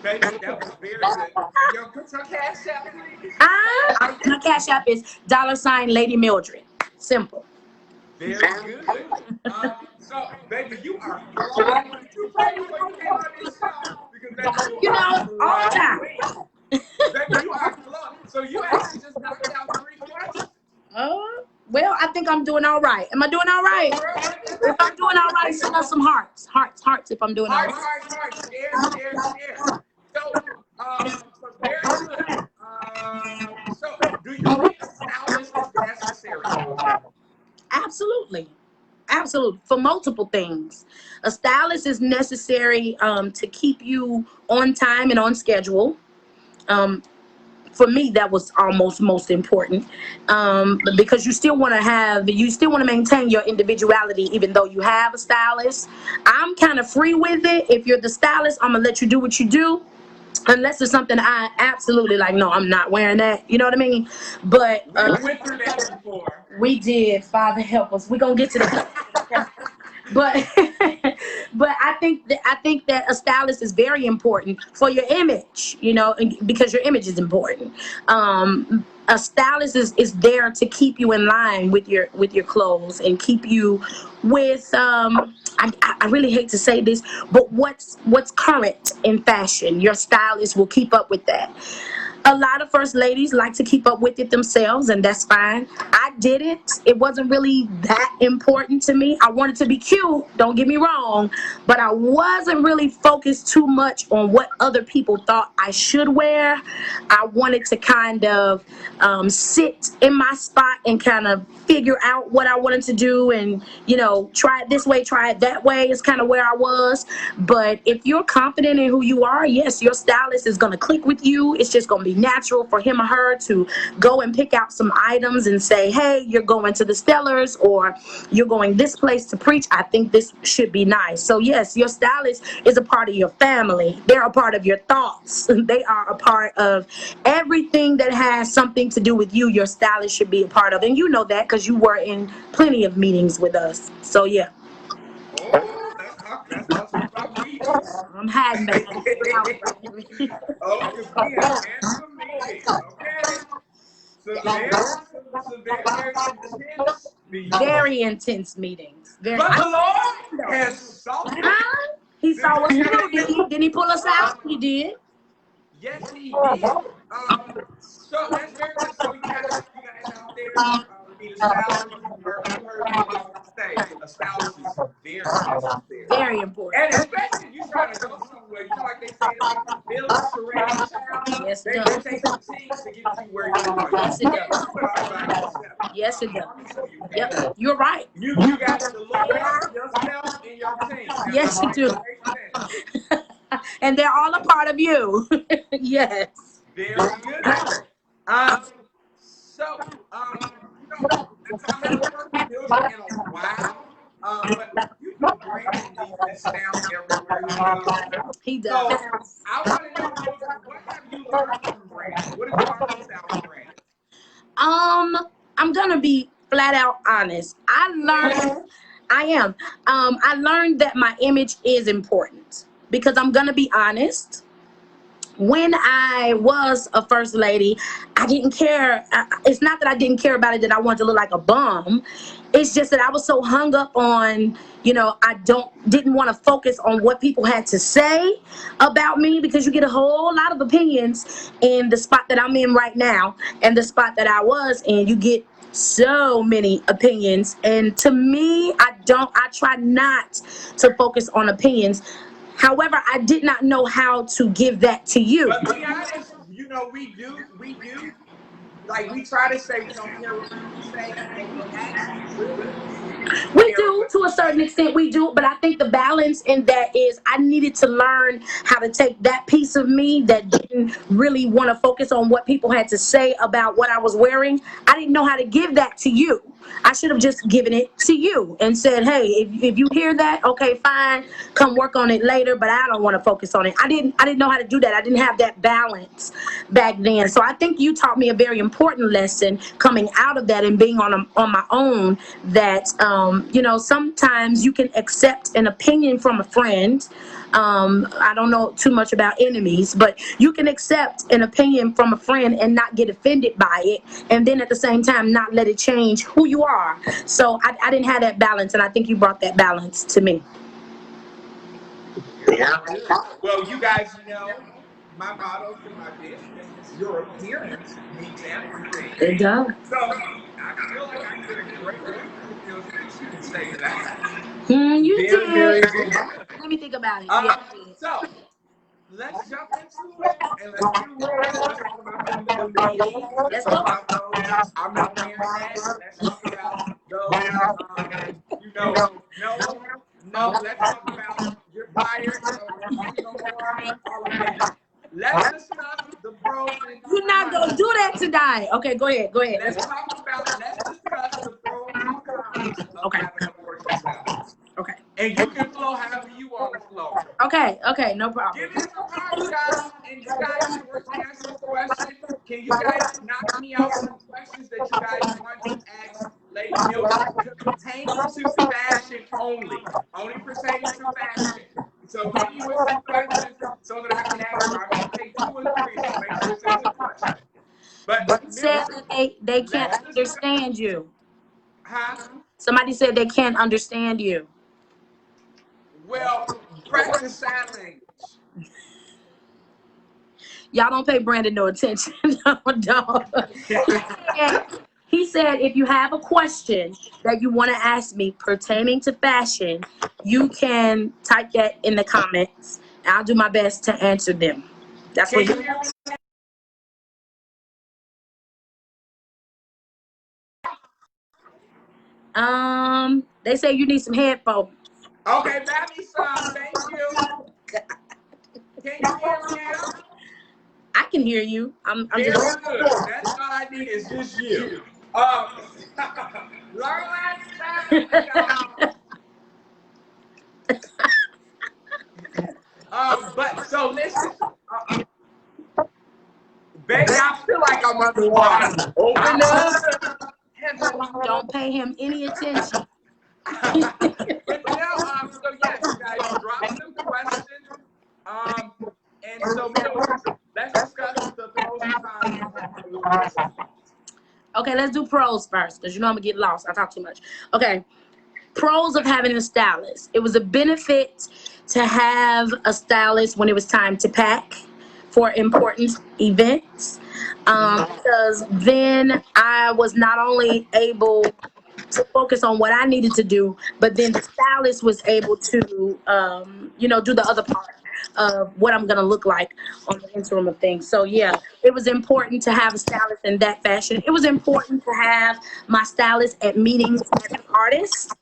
[SPEAKER 2] Baby, that was very good. Yo, put your cash out, please.
[SPEAKER 3] My cash app is $Lady Mildred. Simple.
[SPEAKER 2] Very good. So, baby, you are flowing. Did you pray before you came on this show? Because, baby,
[SPEAKER 3] You know, all the time.
[SPEAKER 2] Baby, you are flowing. So you actually just knocked out 3 questions.
[SPEAKER 3] Well, I think I'm doing all right. Am I doing all right? If I'm doing all right, send us some hearts. Hearts if I'm doing all right.
[SPEAKER 2] Hearts. Share. So very good. So do you think a stylist is necessary?
[SPEAKER 3] Absolutely. For multiple things. A stylist is necessary to keep you on time and on schedule. For me, that was almost most important, because you still want to maintain your individuality even though you have a stylist. I'm kind of free with it. If you're the stylist, I'm gonna let you do what you do, unless it's something I absolutely like. No, I'm not wearing that. You know what I mean? But
[SPEAKER 2] We went through that before.
[SPEAKER 3] we did. Father help us. We're gonna get to that. but but I think that a stylist is very important for your image, because your image is important. A stylist is there to keep you in line with your clothes and keep you with I really hate to say this, but what's current in fashion. Your stylist will keep up with that. A lot of first ladies like to keep up with it themselves, and that's fine. I didn't. It wasn't really that important to me. I wanted to be cute, don't get me wrong, but I wasn't really focused too much on what other people thought I should wear. I wanted to kind of sit in my spot and kind of figure out what I wanted to do, and try it this way, try it that way is kind of where I was. But if you're confident in who you are, yes, your stylist is going to click with you. It's just going to be natural for him or her to go and pick out some items and say, hey, you're going to the Stellars, or you're going this place to preach. I think this should be nice. So yes, your stylist is a part of your family. They're a part of your thoughts. They are a part of everything that has something to do with you. Your stylist should be a part of, and you know that because you were in plenty of meetings with us. So yeah.
[SPEAKER 2] Oh, let's talk about meetings.
[SPEAKER 3] I'm hiding back.
[SPEAKER 2] Oh, because we have been to meetings, okay? Some very intense meetings.
[SPEAKER 3] Very intense meetings.
[SPEAKER 2] But the Lord has something.
[SPEAKER 3] He saw us through. Didn't he pull us out? He did.
[SPEAKER 2] Yes, he did. So that's very good. So you guys out there, need a stylist. You heard me say a stylist is very necessary.
[SPEAKER 3] Very important.
[SPEAKER 2] And especially if you're trying to go somewhere, like they say, village to raise child.
[SPEAKER 3] Yes, it
[SPEAKER 2] They
[SPEAKER 3] does.
[SPEAKER 2] take some teams to get you where you are.
[SPEAKER 3] Yes, it does. Yes, it does. Yep, you're right.
[SPEAKER 2] You got the Lord, yourself, and your team.
[SPEAKER 3] Yes, you do. And they're all a part of you. Yes.
[SPEAKER 2] Very good. So, I haven't worked with Mildred in a while, but you know Brandon leaves this down everywhere he goes.
[SPEAKER 3] He does.
[SPEAKER 2] So, I want to know, Mildred, what have you learned from Brandon? What have you learned about Brandon?
[SPEAKER 3] I'm gonna be flat out honest. I learned that my image is important, because I'm gonna be honest. When I was a first lady, I didn't care. It's not that I didn't care about it, that I wanted to look like a bum. It's just that I was so hung up on, didn't want to focus on what people had to say about me, because you get a whole lot of opinions in the spot that I'm in right now and the spot that I was in. You get so many opinions, and to me, I try not to focus on opinions. However, I did not know how to give that to you.
[SPEAKER 2] But be honest, we do. Like, we try to say we don't care what people say, but we actually really
[SPEAKER 3] We do, to a certain extent, we do. But I think the balance in that is I needed to learn how to take that piece of me that didn't really want to focus on what people had to say about what I was wearing. I didn't know how to give that to you. I should have just given it to you and said, hey, if you hear that, okay, fine, come work on it later, but I don't want to focus on it. I didn't know how to do that. I didn't have that balance back then. So I think you taught me a very important lesson coming out of that and being on my own, that sometimes you can accept an opinion from a friend. I don't know too much about enemies, but you can accept an opinion from a friend and not get offended by it, and then at the same time not let it change who you are. So I didn't have that balance, and I think you brought that balance to me.
[SPEAKER 2] Well, you guys know my motto for my business is your appearance means everything.
[SPEAKER 3] It does.
[SPEAKER 2] So I feel like I did a great work with you. You can say that.
[SPEAKER 3] You did.
[SPEAKER 2] Very good.
[SPEAKER 3] Let me think about it.
[SPEAKER 2] So let's jump into it and let's get real. Let's talk about the meetings. Let's talk about those. I'm not wearing that. Let's talk about those. Let's talk about you're fired. All of that. Let's discuss the pros and cons.
[SPEAKER 3] You're not gonna do that tonight. Okay, go ahead.
[SPEAKER 2] Let's discuss the pros and cons of having a working stylist.
[SPEAKER 3] Okay.
[SPEAKER 2] And you can flow however you want to flow.
[SPEAKER 3] Okay, no problem.
[SPEAKER 2] Give me some time, guys, and you guys were to answer some questions. Can you guys knock me out some questions that you guys want to ask ladies Mildred, pertaining to fashion only pertaining to fashion. So hit me with some questions so that I can answer. I may take 2 or 3, so make sure it's a good question. But
[SPEAKER 3] They said that they can't understand you.
[SPEAKER 2] Huh?
[SPEAKER 3] Somebody said they can't understand you.
[SPEAKER 2] Well, practice sign language.
[SPEAKER 3] Y'all don't pay Brandon no attention. No, don't. He said, if you have a question that you want to ask me pertaining to fashion, you can type that in the comments. I'll do my best to answer them. That's what
[SPEAKER 2] Can you hear me?
[SPEAKER 3] They say you need some headphones.
[SPEAKER 2] Okay, buy me some. Thank you. Can you hear me now?
[SPEAKER 3] I can hear you. I'm
[SPEAKER 2] Very
[SPEAKER 3] just
[SPEAKER 2] good. That's all I need is just you. Learn last time, y'all. But so listen. Baby, I feel like I'm underwater. Open up.
[SPEAKER 3] don't pay him any attention.
[SPEAKER 2] But now, so yes, you guys drop some questions. And so let's discuss the pros and cons.
[SPEAKER 3] Okay, let's do pros first, because you know I'm gonna get lost. I talk too much. Okay. Pros of having a stylist. It was a benefit to have a stylist when it was time to pack for important events, because then I was not only able to focus on what I needed to do, but then the stylist was able to, do the other part of what I'm gonna look like on the interim of things. So yeah, it was important to have a stylist in that fashion. It was important to have my stylist at meetings as an artist,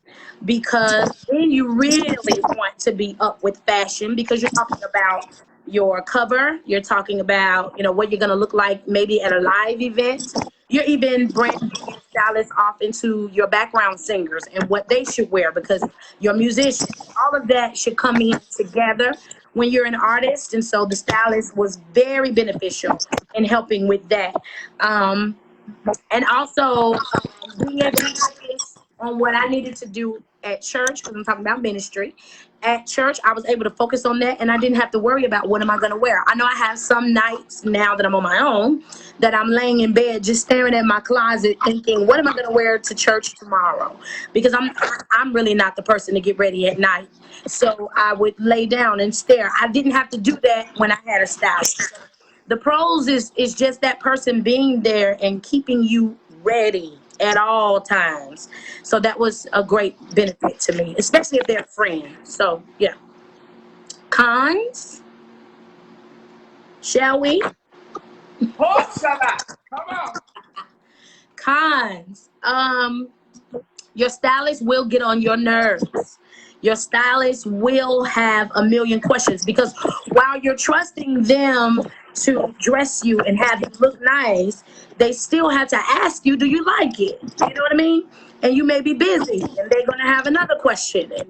[SPEAKER 3] because then you really want to be up with fashion, because you're talking about your cover, you're talking about what you're going to look like maybe at a live event. You're even branding your stylist off into your background singers and what they should wear, because your musicians, all of that should come in together when you're an artist. And so the stylist was very beneficial in helping with that. And also being able to focus on what I needed to do at church, because I'm talking about ministry. At church, I was able to focus on that, and I didn't have to worry about what am I going to wear. I know I have some nights now that I'm on my own that I'm laying in bed just staring at my closet thinking, what am I going to wear to church tomorrow? Because I'm really not the person to get ready at night. So I would lay down and stare. I didn't have to do that when I had a stylist. The pros is just that person being there and keeping you ready at all times. So that was a great benefit to me, especially if they're a friend. So yeah. Cons, shall we?
[SPEAKER 2] Come on.
[SPEAKER 3] Cons. Your stylist will get on your nerves. Your stylist will have a million questions, because while you're trusting them to dress you and have you look nice, they still have to ask you, do you like it? You know what I mean? And you may be busy and they're going to have another question. And,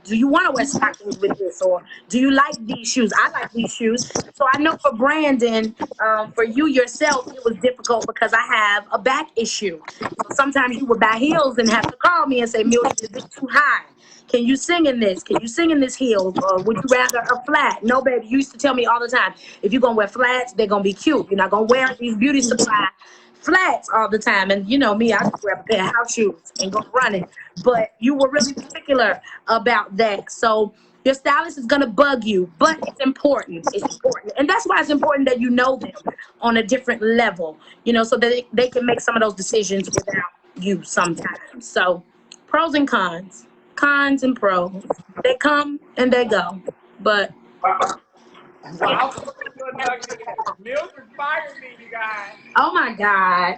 [SPEAKER 3] do you want to wear stockings with this? Or do you like these shoes? I like these shoes. So I know for Brandon, for you yourself, it was difficult because I have a back issue. So sometimes you would buy heels and have to call me and say, Mildred, is this too high? Can you sing in this? Can you sing in this heel? Or would you rather a flat? No, baby. You used to tell me all the time, if you're going to wear flats, they're going to be cute. You're not going to wear these beauty supply flats all the time. And you know me, I just wear a pair of house shoes and go running. But you were really particular about that. So your stylist is going to bug you, but it's important. It's important. And that's why it's important that you know them on a different level, so that they can make some of those decisions without you sometimes. So pros and cons. Cons and pros. They come and they go. But
[SPEAKER 2] Well, I'll put a nugget in there. Mildred fired me, you guys.
[SPEAKER 3] oh my God.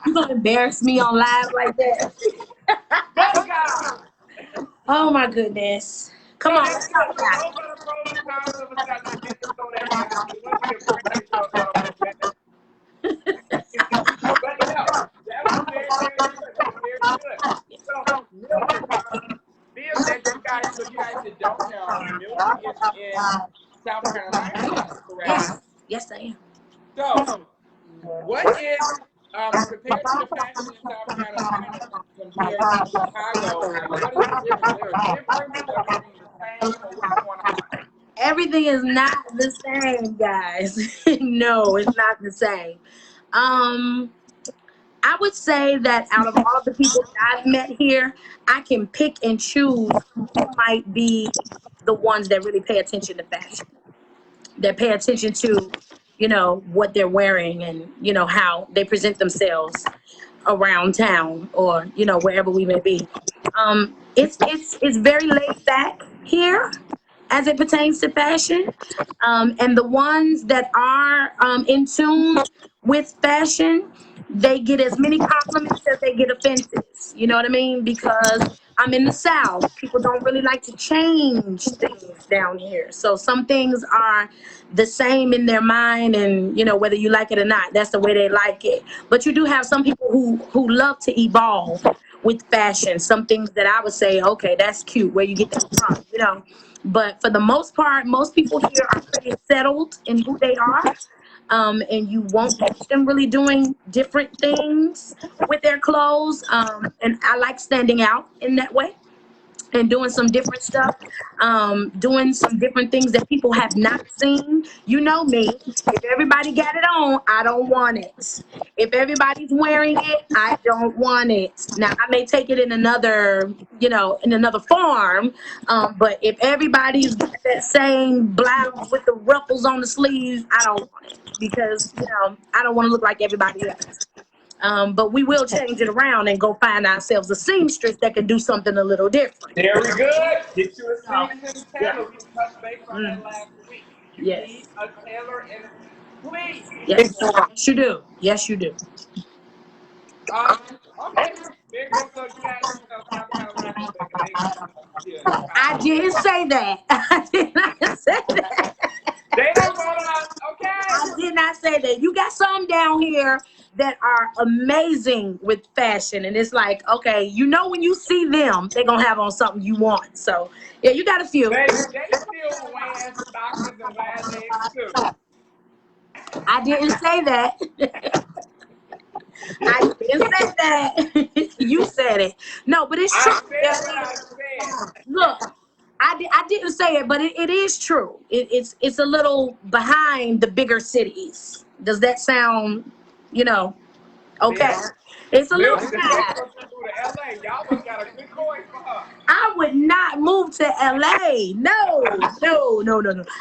[SPEAKER 3] You gonna embarrass me on live like that?
[SPEAKER 2] But God.
[SPEAKER 3] Oh my goodness. Come on, let's talk about it.
[SPEAKER 2] Those are the pros and cons of a stylist. Just to throw that out. It wasn't your friend, but no, that was very, very good. That was very good. So, Mildred, you guys that don't know, Mildred is in South Carolina, correct?
[SPEAKER 3] Yes, I am.
[SPEAKER 2] So, what is Compared to the fashion in South Carolina compared to Chicago, like what is the difference? Is there a difference? Is everything the same, or what's going on?
[SPEAKER 3] Everything is not the same, guys. No, it's not the same. Um, I would say that out of all the people that I've met here, I can pick and choose who might be the ones that really pay attention to fashion, that pay attention to, what they're wearing and, how they present themselves around town or, wherever we may be. It's very laid back here as it pertains to fashion. And the ones that are in tune with fashion, they get as many compliments as they get offenses. You know what I mean? Because I'm in the South. People don't really like to change things down here. So some things are the same in their mind, and whether you like it or not, that's the way they like it. But you do have some people who love to evolve with fashion. Some things that I would say, okay, that's cute. Where you get that from? But for the most part, most people here are pretty settled in who they are. And you won't catch them really doing different things with their clothes. And I like standing out in that way and doing some different stuff, doing some different things that people have not seen. You know me. If everybody got it on, I don't want it. If everybody's wearing it, I don't want it. Now, I may take it in another, in another form, but if everybody's got that same blouse with the ruffles on the sleeves, I don't want it because, I don't want to look like everybody else. But we will change it around and go find ourselves a seamstress that can do something a little different.
[SPEAKER 2] Very good. Get you a seasoned tailor.
[SPEAKER 3] Yeah.
[SPEAKER 2] We touched base on that last week. You
[SPEAKER 3] Yes.
[SPEAKER 2] need a tailor, and please.
[SPEAKER 3] Yes, yes, you do. Yes, you do.
[SPEAKER 2] Okay. Very good. So you guys, South Carolina,
[SPEAKER 3] I didn't say that. I did not say that.
[SPEAKER 2] they don't go to, okay.
[SPEAKER 3] I did not say that. You got some down here that are amazing with fashion, and it's like, okay, when you see them, they're gonna have on something you want. So yeah, you got a few.
[SPEAKER 2] They still wearing stockings and last legs too.
[SPEAKER 3] I didn't say that. I didn't say that. You said it. No, but it's true.
[SPEAKER 2] I said what I said.
[SPEAKER 3] Look, I didn't say it, but it is true. It's a little behind the bigger cities. Does that sound, okay?
[SPEAKER 2] Yeah.
[SPEAKER 3] It's a little
[SPEAKER 2] Mildred,
[SPEAKER 3] behind.
[SPEAKER 2] LA. Y'all must got a good coin for her.
[SPEAKER 3] I would not move to LA. No.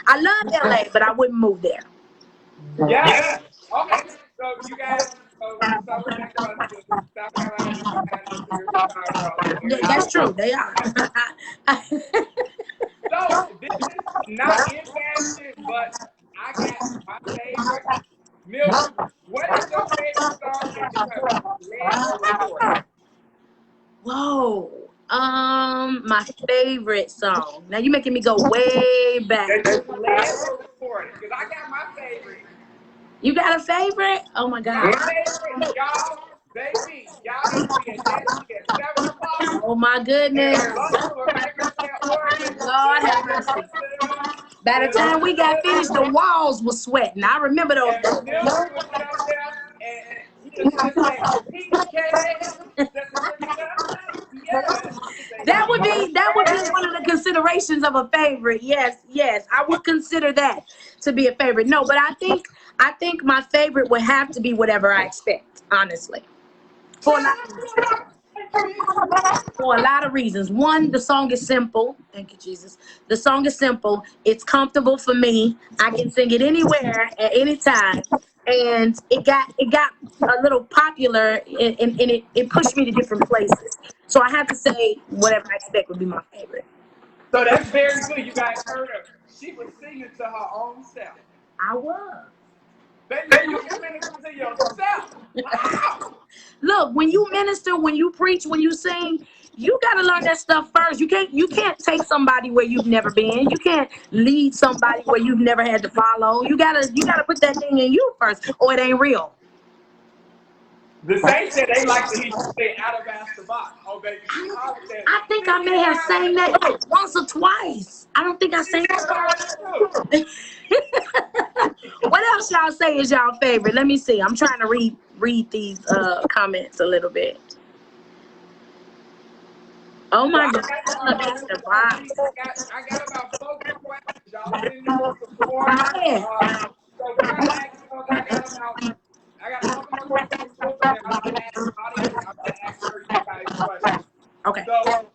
[SPEAKER 3] I love LA, but I wouldn't move there.
[SPEAKER 2] Yeah. Okay. So you guys, South Carolina,
[SPEAKER 3] Yeah, that's true. They are.
[SPEAKER 2] So this is not in fashion, but I got my favorite. Mildred, what is your favorite song that you have read or recorded?
[SPEAKER 3] Whoa. My favorite song. Now you're making me go way back.
[SPEAKER 2] That you read or recorded? Because I got my favorite.
[SPEAKER 3] You got a favorite? Oh my God.
[SPEAKER 2] My favorite, y'all, baby, y'all need to be at Nancy at 7 o'clock.
[SPEAKER 3] Oh my goodness.
[SPEAKER 2] Lord
[SPEAKER 3] have mercy. By the time we got finished, the walls were sweating. I remember those. That would be one of the considerations of a favorite. Yes, I would consider that to be a favorite. No, but I think my favorite would have to be Whatever I Expect, honestly. For a lot of reasons. One, the song is simple. Thank you, Jesus. The song is simple. It's comfortable for me. I can sing it anywhere at any time. And it got a little popular, and it pushed me to different places. So I have to say Whatever I Expect would be my favorite.
[SPEAKER 2] So that's very good. You guys heard her. She was singing to her own self.
[SPEAKER 3] I was.
[SPEAKER 2] Baby, you minister to yourself. Wow.
[SPEAKER 3] Look, when you minister, when you preach, when you sing, you got to learn that stuff first. You can't take somebody where you've never been. You can't lead somebody where you've never had to follow. You gotta put that thing in you first, or it ain't real.
[SPEAKER 2] The saints said they like to hear you say out of the box. Oh, baby.
[SPEAKER 3] I think I may have sang that once or twice. I don't think I sang that. What else y'all say is y'all favorite? Let me see. I'm trying to read read these comments a little bit. Oh
[SPEAKER 2] So
[SPEAKER 3] my God, Mr. Box.
[SPEAKER 2] I got about 4 more questions. Y'all send them in some more. So we're gonna ask those. I got a couple more questions from Swoop, and then I'm gonna ask the audience. I'm gonna ask her you guys questions.
[SPEAKER 3] Okay.
[SPEAKER 2] So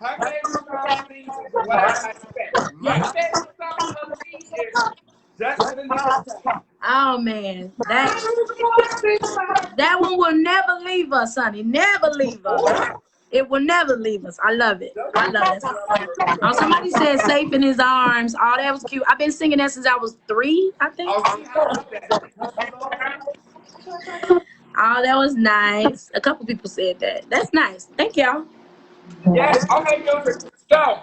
[SPEAKER 2] her favorite song to sing is What I Expect. My favorite song to sing is Just for the Nicotine.
[SPEAKER 3] Oh man, that one will never leave us, honey. Never leave us. It will never leave us. I love it. I love it. Oh, somebody said "Safe in His Arms." Oh, that was cute. I've been singing that since I was 3, I think.
[SPEAKER 2] Oh, see, I love that.
[SPEAKER 3] Oh, that was nice. A couple people said that. That's nice. Thank y'all.
[SPEAKER 2] Yes. Okay, Mildred. So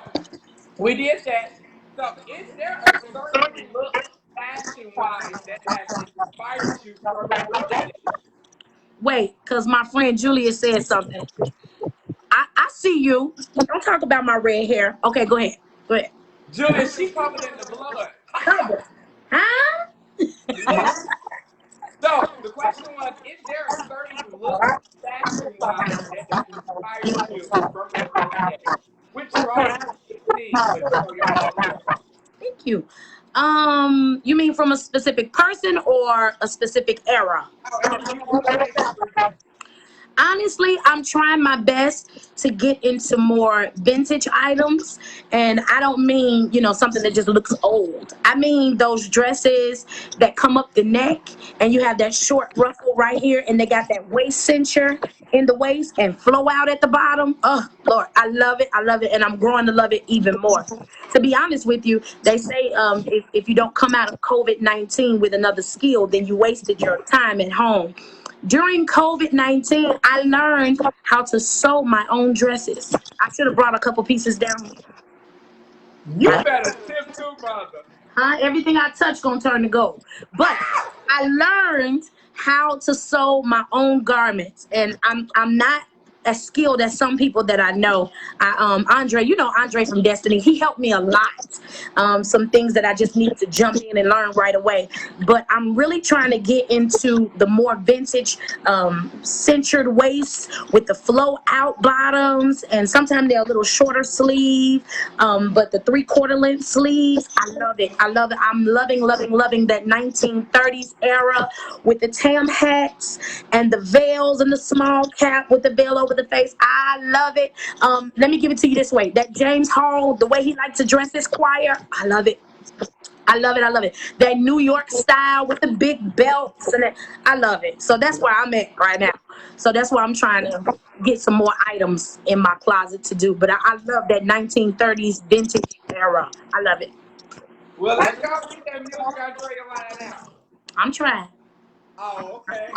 [SPEAKER 2] we did that. So is there a certain look, fashion-wise, that has inspired you from your red days?
[SPEAKER 3] Wait, because my friend Julia said something. I see you. Don't talk about my red hair. Okay, go ahead. Go ahead.
[SPEAKER 2] Julia, she covered in the blood.
[SPEAKER 3] Cover. Huh?
[SPEAKER 2] Yes. So the question was, is there a certain look, fashion-wise, that has inspired you from your red days? Which you already did, but y'all don't know.
[SPEAKER 3] Thank you. You mean from a specific person or a specific era?
[SPEAKER 2] However you want to say it for you.
[SPEAKER 3] Honestly, I'm trying my best to get into more vintage items. And I don't mean, something that just looks old. I mean those dresses that come up the neck and you have that short ruffle right here and they got that waist cincher in the waist and flow out at the bottom. Oh, Lord, I love it. I love it. And I'm growing to love it even more. To be honest with you, they say if you don't come out of COVID-19 with another skill, then you wasted your time at home. During COVID-19, I learned how to sew my own dresses. I should have brought a couple pieces down here.
[SPEAKER 2] You better tip too, mother.
[SPEAKER 3] Everything I touch gonna turn to gold. But I learned how to sew my own garments, and I'm not as skilled as some people that I know. Andre, Andre from Destiny, he helped me a lot. Some things that I just need to jump in and learn right away. But I'm really trying to get into the more vintage cinchered waists with the flow out bottoms, and sometimes they're a little shorter sleeve, but the 3/4 length sleeves. I love it. I love it. I'm loving, loving, loving that 1930s era with the tam hats and the veils and the small cap with the veil over the face. I love it. Let me give it to you this way. That James Hall, the way he likes to dress his choir, I love it. I love it. I love it. That New York style with the big belts and I love it. So that's where I'm at right now. So that's why I'm trying to get some more items in my closet to do. But I love that 1930s vintage era. I love it.
[SPEAKER 2] Well, let's go get that music on Dre to line out.
[SPEAKER 3] I'm trying.
[SPEAKER 2] Oh, okay.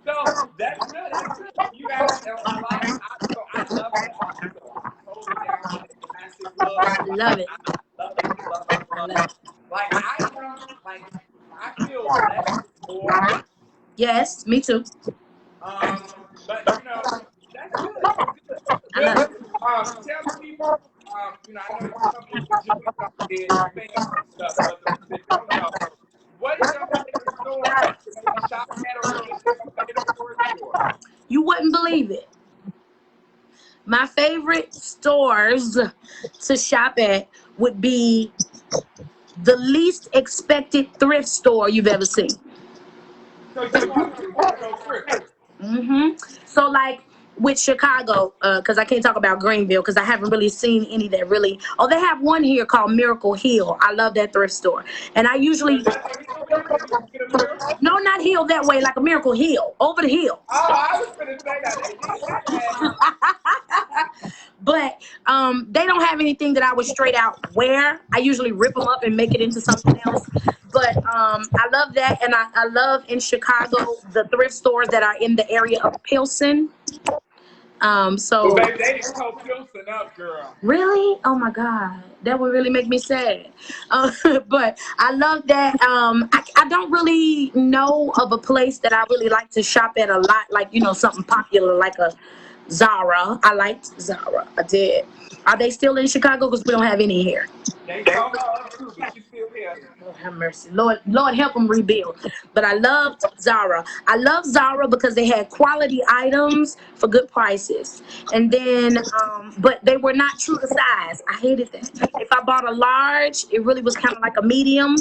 [SPEAKER 2] So that's good. That's good. You got a lot of so I love that. So I totally down with the classic look.
[SPEAKER 3] Love it.
[SPEAKER 2] I love it. Love it. Love it. Like I feel less is more.
[SPEAKER 3] Yes, me too.
[SPEAKER 2] But that's good. That's good.
[SPEAKER 3] I love it.
[SPEAKER 2] Tell people, I know you come in with Julie and fans and stuff, but they don't know. What is your favorite store to maybe shop at, or is there a favorite store?
[SPEAKER 3] You wouldn't believe it. My favorite stores to shop at would be the least expected thrift store you've ever seen.
[SPEAKER 2] So you want to go thrift?
[SPEAKER 3] So like with Chicago, because I can't talk about Greenville because I haven't really seen any that really. Oh, they have one here called Miracle Hill. I love that thrift store, and I usually no, not hill that way, like a Miracle Hill over the hill.
[SPEAKER 2] Oh, I was gonna say that.
[SPEAKER 3] But they don't have anything that I would straight out wear. I usually rip them up and make it into something else. But I love that, and I love in Chicago the thrift stores that are in the area of Pilsen.
[SPEAKER 2] Well, baby, they didn't call Pilsen up, girl.
[SPEAKER 3] Really? Oh my God, that would really make me sad. But I love that. I don't really know of a place that I really like to shop at a lot, like something popular like a Zara. I liked Zara. I did. Are they still in Chicago? Because we don't have any here.
[SPEAKER 2] They told her up too, but she's still here.
[SPEAKER 3] Lord have mercy. Lord help them rebuild. But I loved Zara. I love Zara because they had quality items for good prices. And then, but they were not true to size. I hated that. If I bought a large, it really was kind of like a medium.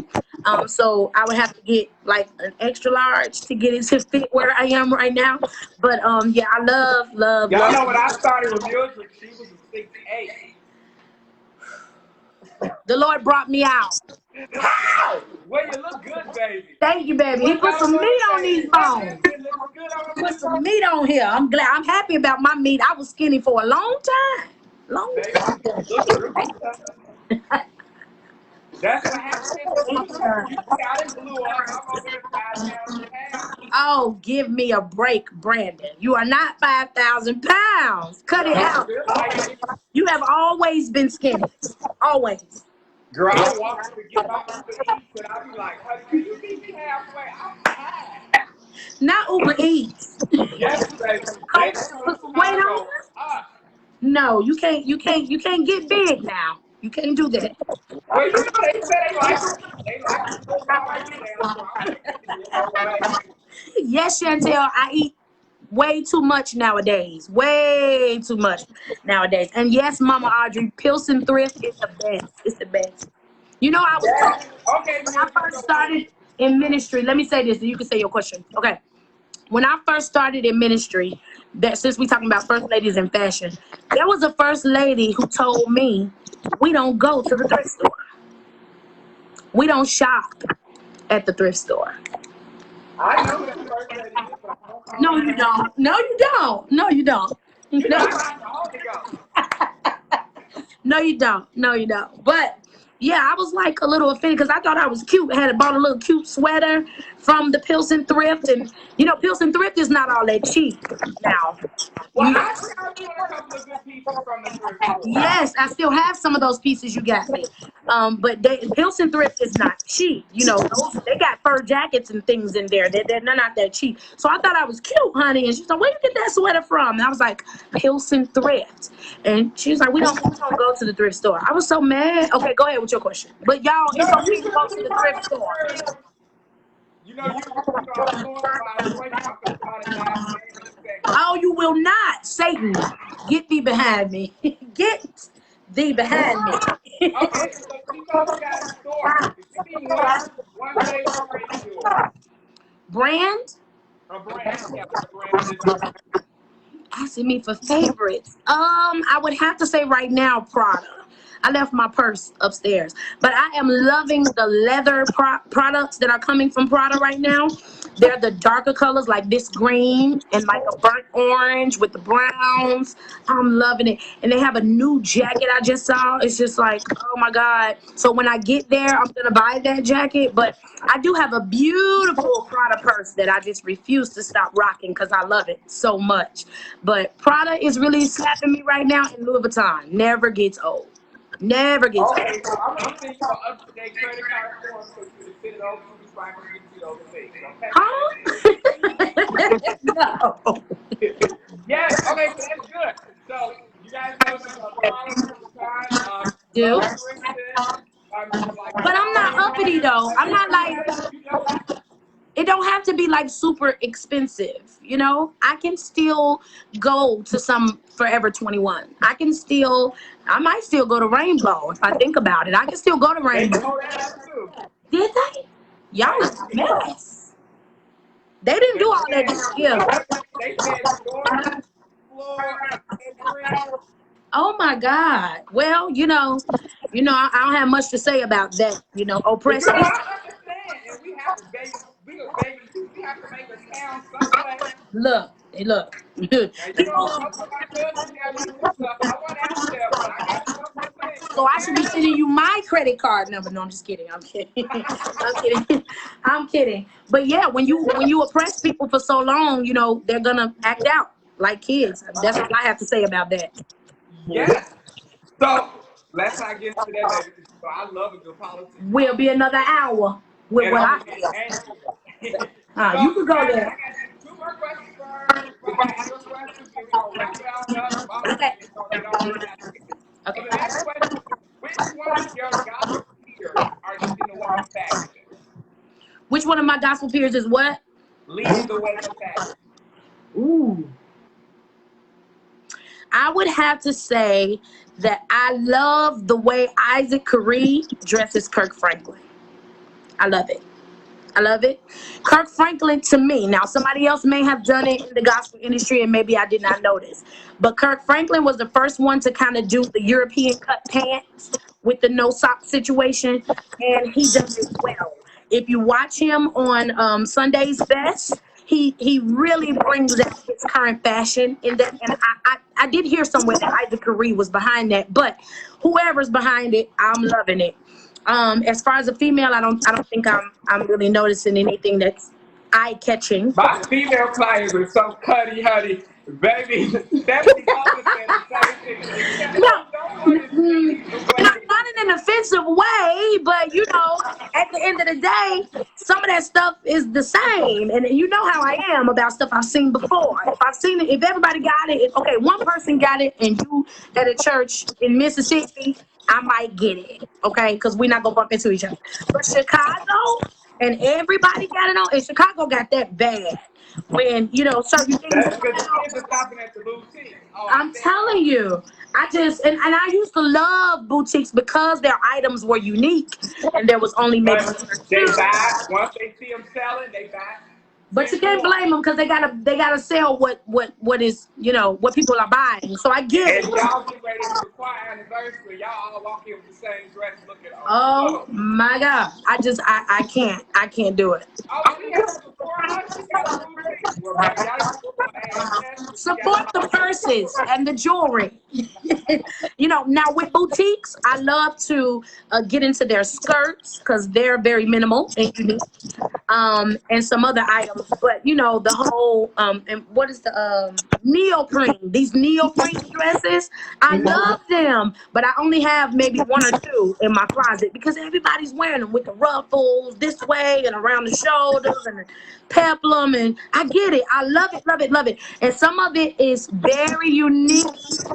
[SPEAKER 3] So I would have to get like an extra large to get it to fit where I am right now. But yeah, I
[SPEAKER 2] Y'all
[SPEAKER 3] love.
[SPEAKER 2] know when I started with Mildred, she was a 6'8".
[SPEAKER 3] The Lord brought me out.
[SPEAKER 2] How? Well, you look good, baby.
[SPEAKER 3] Thank you, baby. He
[SPEAKER 2] What
[SPEAKER 3] put
[SPEAKER 2] y'all
[SPEAKER 3] some
[SPEAKER 2] gonna
[SPEAKER 3] meat on
[SPEAKER 2] say?
[SPEAKER 3] these bones.
[SPEAKER 2] It looks good on the
[SPEAKER 3] Put some
[SPEAKER 2] people.
[SPEAKER 3] meat on here. I'm glad. I'm happy about my meat. I was skinny for a long time. Long
[SPEAKER 2] Baby,
[SPEAKER 3] time.
[SPEAKER 2] you look really good. That's what happened. You see, I done blew up. I'm over here 5,000 pounds.
[SPEAKER 3] Oh, give me a break, Brandon. You are not 5,000 pounds. Cut it
[SPEAKER 2] Girl, I
[SPEAKER 3] out.
[SPEAKER 2] feel like it.
[SPEAKER 3] You have always been skinny. Always.
[SPEAKER 2] Girl, I walk to get my Uber Eats, and I be like, honey, can you meet me halfway? I'm tired.
[SPEAKER 3] Not Uber Eats.
[SPEAKER 2] Yes, baby. They
[SPEAKER 3] Coach,
[SPEAKER 2] come to
[SPEAKER 3] put some weight on
[SPEAKER 2] Chicago.
[SPEAKER 3] there.
[SPEAKER 2] Uh,
[SPEAKER 3] No, you can't. You can't get big now. You can't do that.
[SPEAKER 2] well, you know, they say they like to put volume down, so I'm fixing to get my way.
[SPEAKER 3] Yes, Chantel, I eat way too much nowadays. Way too much nowadays. And yes, Mama Audrey, Pilsen Thrift is the best. It's the best. You know, I was told
[SPEAKER 2] Yes. Okay,
[SPEAKER 3] when I
[SPEAKER 2] Mildred,
[SPEAKER 3] first
[SPEAKER 2] so
[SPEAKER 3] started in ministry. Let me say this, and you can say your question. Okay. When I first started in ministry, that since we talking about first ladies in fashion, there was a first lady who told me we don't go to the thrift store. We don't shop at the thrift store.
[SPEAKER 2] I know who that first lady is, but I don't call
[SPEAKER 3] No,
[SPEAKER 2] her
[SPEAKER 3] you
[SPEAKER 2] name.
[SPEAKER 3] don't. No, you don't. No, you don't.
[SPEAKER 2] You know,
[SPEAKER 3] No.
[SPEAKER 2] I got the Holy Ghost.
[SPEAKER 3] No, you don't. No, you don't. But yeah, I was like a little offended because I thought I was cute. I had bought a little cute sweater from the Pilsen Thrift, and you know, Pilsen Thrift is not all that cheap now.
[SPEAKER 2] Well,
[SPEAKER 3] You
[SPEAKER 2] I found you a couple of good pieces from the thrift store.
[SPEAKER 3] Yes, I still have some of those pieces you got me. But Pilsen Thrift is not cheap. You know, those they got fur jackets and things in there. They're not that cheap. So I thought I was cute, honey. And she's like, "Where you get that sweater from?" And I was like, "Pilsen Thrift." And she was like, we don't go to the thrift store." I was so mad. Okay, go ahead with your question. But y'all,
[SPEAKER 2] No,
[SPEAKER 3] it's
[SPEAKER 2] you
[SPEAKER 3] okay to
[SPEAKER 2] should
[SPEAKER 3] go
[SPEAKER 2] be
[SPEAKER 3] to the thrift
[SPEAKER 2] right
[SPEAKER 3] store.
[SPEAKER 2] here. I'm going to buy a sweatshirt. I'm going to start a last name in a second.
[SPEAKER 3] Oh, you will not, Satan. Get thee behind me. Get thee behind me.
[SPEAKER 2] Okay, so she told you got a store. Give me one favorite brand of yours.
[SPEAKER 3] Brand?
[SPEAKER 2] A brand, yeah, what brand is it?
[SPEAKER 3] Asking me for favorites. I would have to say right now Prada. I left my purse upstairs, but I am loving the leather products that are coming from Prada right now. They're the darker colors, like this green and like a burnt orange with the browns. I'm loving it, and they have a new jacket I just saw. It's just like, oh my god! So when I get there, I'm gonna buy that jacket. But I do have a beautiful Prada purse that I just refuse to stop rocking because I love it so much. But Prada is really slapping me right now, and Louis Vuitton never gets old. Never gets old.
[SPEAKER 2] Okay, so I'm going to send you an up-to-date credit card form for you to send it over to me so I can get you those things, okay?
[SPEAKER 3] Huh? No.
[SPEAKER 2] Yes, okay, so that's good. So you guys know she's a Prada, Louis Vuitton,
[SPEAKER 3] Do.
[SPEAKER 2] love thrifted. You like
[SPEAKER 3] But I'm not
[SPEAKER 2] quality
[SPEAKER 3] uppity
[SPEAKER 2] items.
[SPEAKER 3] though. I'm not like
[SPEAKER 2] You don't have to.
[SPEAKER 3] it don't have to be like super expensive, you know? I can still go to some Forever 21. I might still go to Rainbow if I think about it. I can still go to
[SPEAKER 2] They
[SPEAKER 3] Rainbow.
[SPEAKER 2] told that too.
[SPEAKER 3] Did they? Y'all is a mess. They didn't do all that this year.
[SPEAKER 2] They said storage, floor, and free.
[SPEAKER 3] Oh my God. Well, I don't have much to say about that. You know,
[SPEAKER 2] But
[SPEAKER 3] oppressed
[SPEAKER 2] girl,
[SPEAKER 3] people.
[SPEAKER 2] I understand, and we have to, baby, we have to make a town some way.
[SPEAKER 3] Look, hey, look.
[SPEAKER 2] Now you know,
[SPEAKER 3] People,
[SPEAKER 2] some of my cousins got me some stuff. I went out there, but I got a couple of things.
[SPEAKER 3] so I should be
[SPEAKER 2] Okay.
[SPEAKER 3] sending you my credit card number. No, I'm just kidding. I'm kidding. I'm kidding. I'm kidding. But yeah, when you oppress people for so long, they're gonna act out like kids. That's what I have to say about that.
[SPEAKER 2] Yes. So let's not get into that, baby. So I love a good politics
[SPEAKER 3] Will
[SPEAKER 2] talk.
[SPEAKER 3] be another hour with
[SPEAKER 2] And
[SPEAKER 3] what
[SPEAKER 2] I'm
[SPEAKER 3] I
[SPEAKER 2] gonna get
[SPEAKER 3] feel.
[SPEAKER 2] angry.
[SPEAKER 3] You
[SPEAKER 2] So
[SPEAKER 3] could
[SPEAKER 2] you
[SPEAKER 3] go
[SPEAKER 2] guys, I
[SPEAKER 3] there.
[SPEAKER 2] got two more questions for her. Before I ask your questions, and we're gonna wrap it on up. Mama
[SPEAKER 3] Okay.
[SPEAKER 2] is gonna get on her. So
[SPEAKER 3] Okay.
[SPEAKER 2] the next question is, which one of your gossip peers are dating a white
[SPEAKER 3] gospel peers is what?
[SPEAKER 2] Leading the way of fashion.
[SPEAKER 3] Ooh. I would have to say that I love the way Isaac Curry dresses Kirk Franklin. I love it. I love it. Kirk Franklin, to me, now somebody else may have done it in the gospel industry and maybe I did not notice, but Kirk Franklin was the first one to kind of do the European cut pants with the no sock situation, and he does it well. If you watch him on Sunday's Best, he really brings out his current fashion in that, and I did hear somewhere that Isaac Curry was behind that, but whoever's behind it, I'm loving it. As far as a female, I don't think I'm really noticing anything that's eye catching.
[SPEAKER 2] My female clients are so cutty, honey. Baby, Stephanie Golden said the same thing.
[SPEAKER 3] No,
[SPEAKER 2] No one is leading the way.
[SPEAKER 3] not in an offensive way, but you know, at the end of the day, some of that stuff is the same, and you know how I am about stuff I've seen before. If I've seen it, if everybody got it, okay, one person got it, and you at a church in Mississippi, I might get it, okay, because we're not gonna bump into each other. But Chicago, and everybody got it on, and Chicago got that bad. When you know certain things.
[SPEAKER 2] That's because the kids are stopping at the boutique. Oh,
[SPEAKER 3] I'm telling you, I just and I used to love boutiques because their items were unique and there was only maybe one or
[SPEAKER 2] they
[SPEAKER 3] two.
[SPEAKER 2] buy once they see them selling, they buy.
[SPEAKER 3] But you can't blame them because they gotta sell what is what people are buying. So I get
[SPEAKER 2] And
[SPEAKER 3] it.
[SPEAKER 2] y'all get ready for the choir anniversary. Y'all all walk in with the same dress, looking.
[SPEAKER 3] Oh my God, I can't do it.
[SPEAKER 2] Oh, we have to support us. We got a boutique. Well, baby, y'all
[SPEAKER 3] Support the purses and the jewelry. Now with boutiques, I love to get into their skirts because they're very minimal and unique. And some other items, but the whole and what is the neoprene? These neoprene dresses, I love them, but I only have maybe one or two in my closet because everybody's wearing them with the ruffles this way and around the shoulders and the peplum, and I get it. I love it, love it, love it. And some of it is very unique,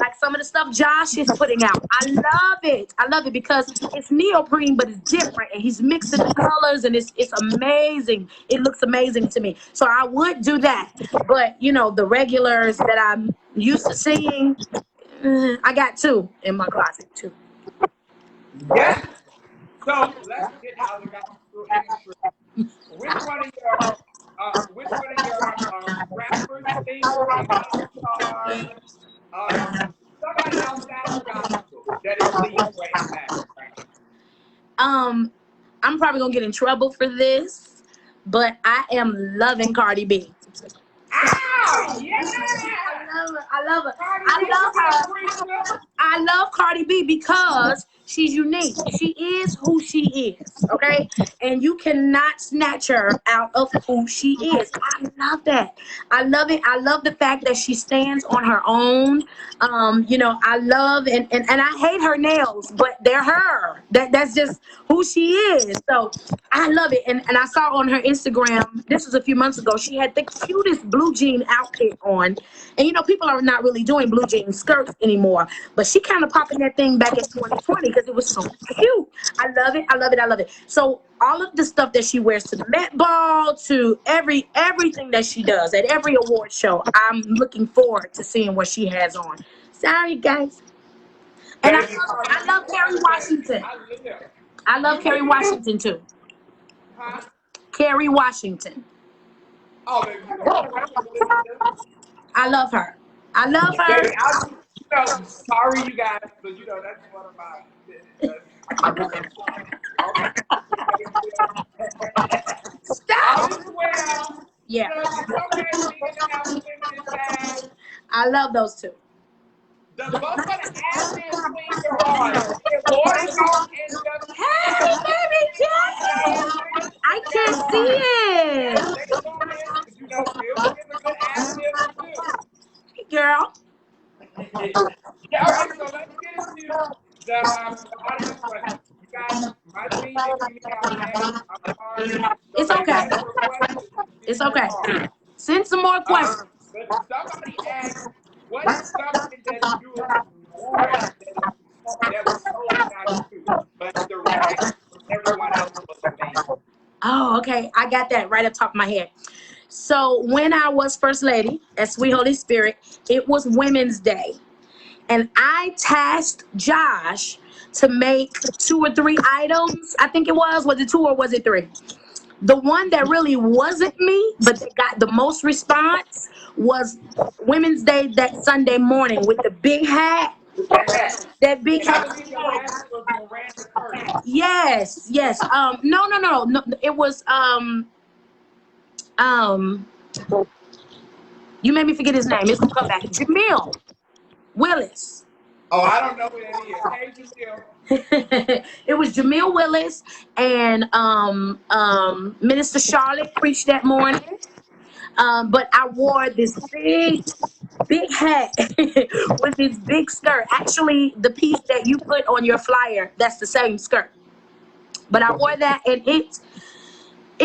[SPEAKER 3] like some of the stuff Josh is putting out. I love it. I love it because it's neoprene, but it's different, and he's mixing the colors, and it's amazing. It looks amazing to me. So I would do that, but the regulars that I'm used to seeing, I got two in my closet too.
[SPEAKER 2] Yes. So let's get out of the gospel industry. Which one of your rappers, singers, stars, somebody outside of gospel that is leading way back?
[SPEAKER 3] I'm probably gonna get in trouble for this, but I am loving Cardi B.
[SPEAKER 2] Ow! Yeah!
[SPEAKER 3] I love her. I love her. I love Cardi B because she's unique. She is who she is, okay? And you cannot snatch her out of who she is. I love that. I love it. I love the fact that she stands on her own. I love and I hate her nails, but they're her. That's just who she is. So I love it. And I saw on her Instagram, this was a few months ago, she had the cutest blue jean outfit on. And people are not really doing blue jean skirts anymore, but she kind of popping that thing back in 2020 because it was so cute. I love it. I love it. I love it. So all of the stuff that she wears to the Met Ball, to everything that she does at every award show, I'm looking forward to seeing what she has on. Sorry, guys. And I love Kerry Washington. I love Kerry Washington too.
[SPEAKER 2] Huh?
[SPEAKER 3] Kerry Washington.
[SPEAKER 2] Oh,
[SPEAKER 3] I love her. I love her.
[SPEAKER 2] baby, sorry you guys, but that's one of my.
[SPEAKER 3] Stop.
[SPEAKER 2] Well,
[SPEAKER 3] Yeah.
[SPEAKER 2] it's okay.
[SPEAKER 3] I love those two.
[SPEAKER 2] The both of the admin queens are on. Order
[SPEAKER 3] Hey, baby, Jay. I can't see it. Hey, girl.
[SPEAKER 2] Yeah, all right, so let's get into the audience question. You guys, my team,
[SPEAKER 3] It's okay. It's okay. Send some more questions.
[SPEAKER 2] But somebody asked, what is something that you wore that was totally not you, but the reaction from everyone else was amazing?
[SPEAKER 3] Oh, okay. Okay, I got that right up top of my head. So when I was First Lady at Sweet Holy Spirit, it was Women's Day. And I tasked Josh to make 2 or 3 items. I think it was it 2 or was it 3? The one that really wasn't me, but that got the most response was Women's Day that Sunday morning with the big hat.
[SPEAKER 2] That hat.
[SPEAKER 3] That big
[SPEAKER 2] And I
[SPEAKER 3] hat.
[SPEAKER 2] believe your hat was Miranda Curtis.
[SPEAKER 3] Yes, yes. No. It was um. You made me forget his name. It's gonna come back. Jamil Willis.
[SPEAKER 2] Oh, I don't know who that is. Hey, Jamil.
[SPEAKER 3] It was Jamil Willis and Minister Charlotte preached that morning. But I wore this big hat with this big skirt. Actually, the piece that you put on your flyer, that's the same skirt. But I wore that, and it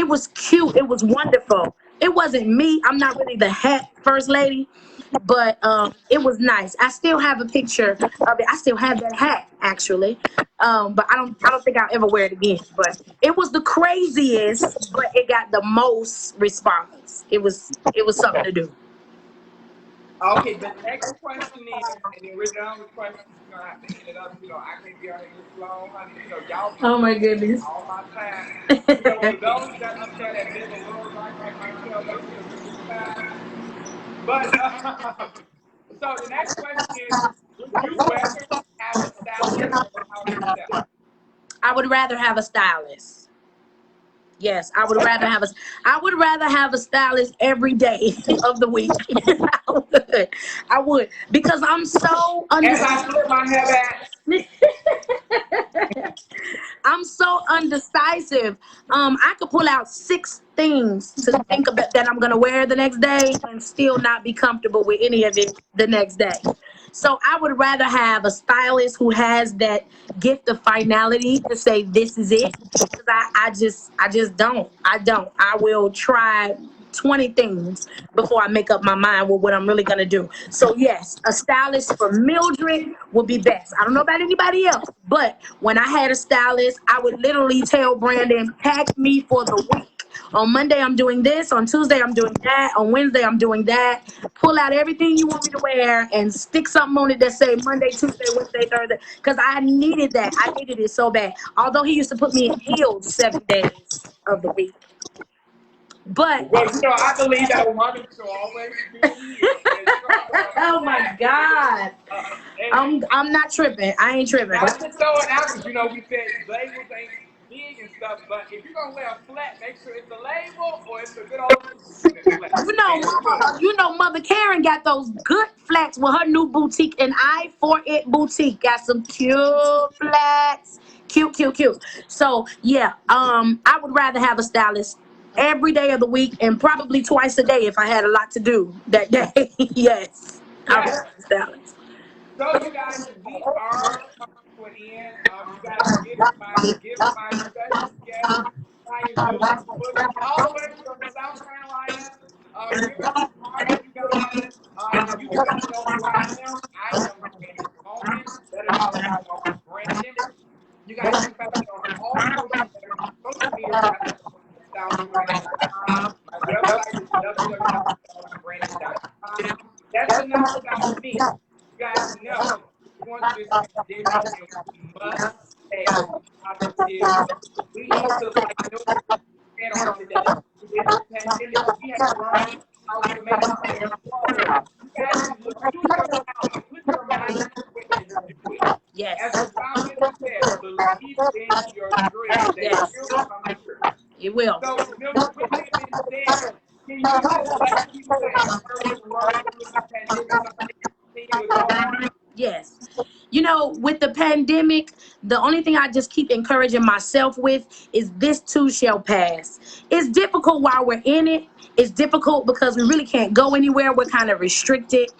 [SPEAKER 3] was cute. It was wonderful. It wasn't me. I'm not really the hat First Lady, but it was nice. I still have a picture of it. I still have that hat actually, but I don't think I'll ever wear it again. But it was the craziest, but it got the most response. It was something to do.
[SPEAKER 2] Okay, the next question is, and then we're done with questions. You're gonna have to end it up. I can't be on here this long, honey. Y'all
[SPEAKER 3] Oh my goodness.
[SPEAKER 2] all my time. For those that up there that live a little life like myself, they see a good time. But so the next question is, would you rather have a stylist or house yourself?
[SPEAKER 3] I would rather have a stylist. Yes, I would rather have a stylist every day of the week. I would because I'm so
[SPEAKER 2] As I flip my hair back.
[SPEAKER 3] I'm so undecisive. I could pull out 6 things to think about that I'm gonna wear the next day and still not be comfortable with any of it the next day. So I would rather have a stylist who has that gift of finality to say this is it. Because I just don't. I don't. I will try 20 things before I make up my mind with what I'm really gonna do. So yes, a stylist for Mildred would be best. I don't know about anybody else, but when I had a stylist, I would literally tell Brandon, pack me for the week. On Monday, I'm doing this. On Tuesday, I'm doing that. On Wednesday, I'm doing that. Pull out everything you want me to wear and stick something on it that say Monday, Tuesday, Wednesday, Thursday. Because I needed that. I needed it so bad. Although he used to put me in heels 7 days of the week. But
[SPEAKER 2] Well, I believe that a woman should always be healed.
[SPEAKER 3] oh my God, I'm not tripping. I ain't tripping.
[SPEAKER 2] Not to throw it out, because we said labels ain't big and stuff, but if you're gonna wear a flat, make sure it's a label or it's a good old.
[SPEAKER 3] Mother Karen got those good flats with her new boutique, and I for it boutique got some cute flats, cute. So yeah, I would rather have a stylist every day of the week and probably twice a day if I had a lot to do that day. Yes, I would have a stylist.
[SPEAKER 2] So you guys, we are coming to an end. You guys give my special guest, Mildred, all the way from South Carolina. Give us a card, you guys. You guys know who I am. I am Brandon Coleman, better known as Brandon. You guys can find me on all social media. My website is www.brandon.com. That's enough about me. You guys know, once this pandemic, we must stay positive. We need to stand on today. This pandemic, we have to learn how to make it forward. You guys look through your house, put your mind and do it.
[SPEAKER 3] Yes.
[SPEAKER 2] As the psalmist said, believe in your dreams. They will come true.
[SPEAKER 3] It will.
[SPEAKER 2] So, with that being said, can you just let people that encourage the world through the pandemic?
[SPEAKER 3] Yes. With the pandemic, the only thing I just keep encouraging myself with is this too shall pass. It's difficult while we're in it. It's difficult because we really can't go anywhere. We're kind of restricted.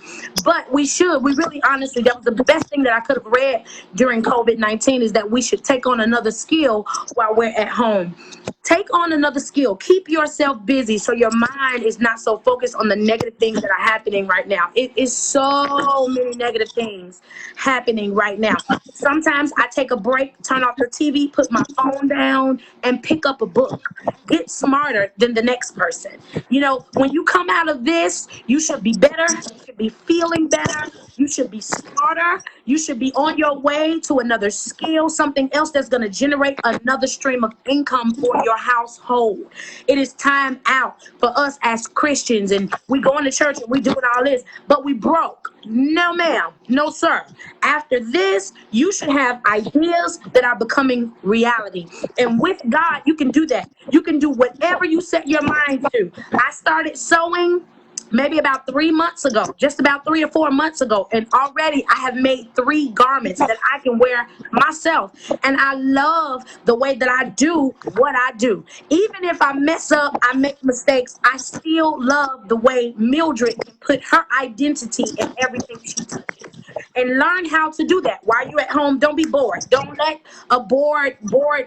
[SPEAKER 3] But we really honestly, that was the best thing that I could have read during COVID-19 is that we should take on another skill while we're at home. Take on another skill. Keep yourself busy so your mind is not so focused on the negative things that are happening right now. It is so many negative things happening right now. Sometimes I take a break, turn off the TV, put my phone down, and pick up a book. Get smarter than the next person. You know, when you come out of this, you should be better. You should be feeling better. You should be smarter. You should be on your way to another skill, something else that's going to generate another stream of income for your household. It is time out for us as Christians, and we going to church and we doing all this, but we broke. No, ma'am. No, sir. After this, you should have ideas that are becoming reality. And with God, you can do that. You can do whatever you set your mind to. I started sewing maybe about 3 months ago, just about 3 or 4 months ago. And already I have made 3 garments that I can wear myself. And I love the way that I do what I do. Even if I mess up, I make mistakes, I still love the way Mildred can put her identity in everything she touches. And learn how to do that while you're at home. Don't be bored. Don't let a bored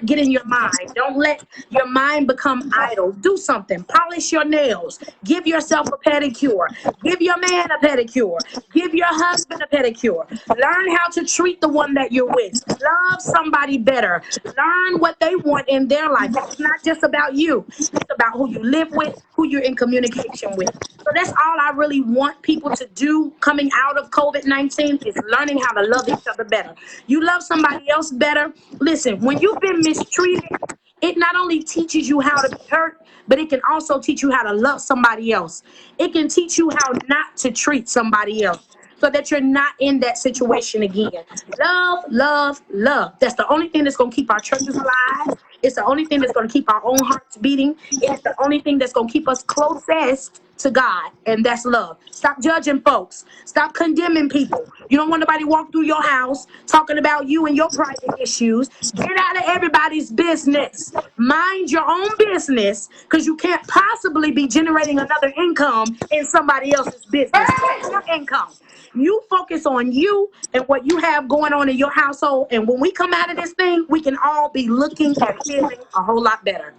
[SPEAKER 3] get in your mind. Don't let your mind become idle. Do something. Polish your nails. Give yourself a pedicure. Give your man a pedicure. Give your husband a pedicure. Learn how to treat the one that you're with. Love somebody better. Learn what they want in their life. It's not just about you. It's about who you live with, who you're in communication with. So that's all I really want people to do coming out of COVID-19 is learning how to love each other better. You love somebody else better. Listen, when you've been mistreated, it not only teaches you how to be hurt, but it can also teach you how to love somebody else. It can teach you how not to treat somebody else so that you're not in that situation again. Love, love, love. That's the only thing that's going to keep our churches alive. It's the only thing that's going to keep our own hearts beating. It's the only thing that's going to keep us closest to God, and that's love. Stop judging folks. Stop condemning people. You don't want nobody walk through your house talking about you and your private issues. Get out of everybody's business. Mind your own business, because you can't possibly be generating another income in somebody else's business. That's your income. You focus on you and what you have going on in your household, and when we come out of this thing, we can all be looking and feeling a whole lot better.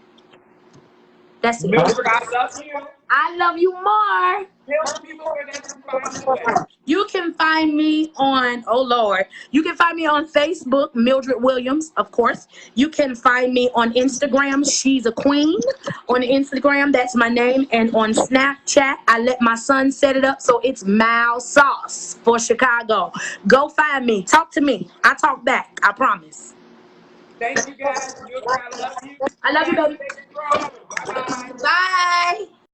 [SPEAKER 3] That's it.
[SPEAKER 2] Mildred, I love you.
[SPEAKER 3] I love you more.
[SPEAKER 2] Tell the people where they can find you at.
[SPEAKER 3] You can find me on, oh Lord, you can find me on Facebook, Mildred Williams, of course. You can find me on Instagram, She's a Queen. On Instagram, that's my name. And on Snapchat, I let my son set it up, so it's Mal Sauce for Chicago. Go find me. Talk to me. I talk back. I promise.
[SPEAKER 2] Thank you guys. Mildred, I love you.
[SPEAKER 3] I love you, baby.
[SPEAKER 2] Bye-bye.
[SPEAKER 3] Bye.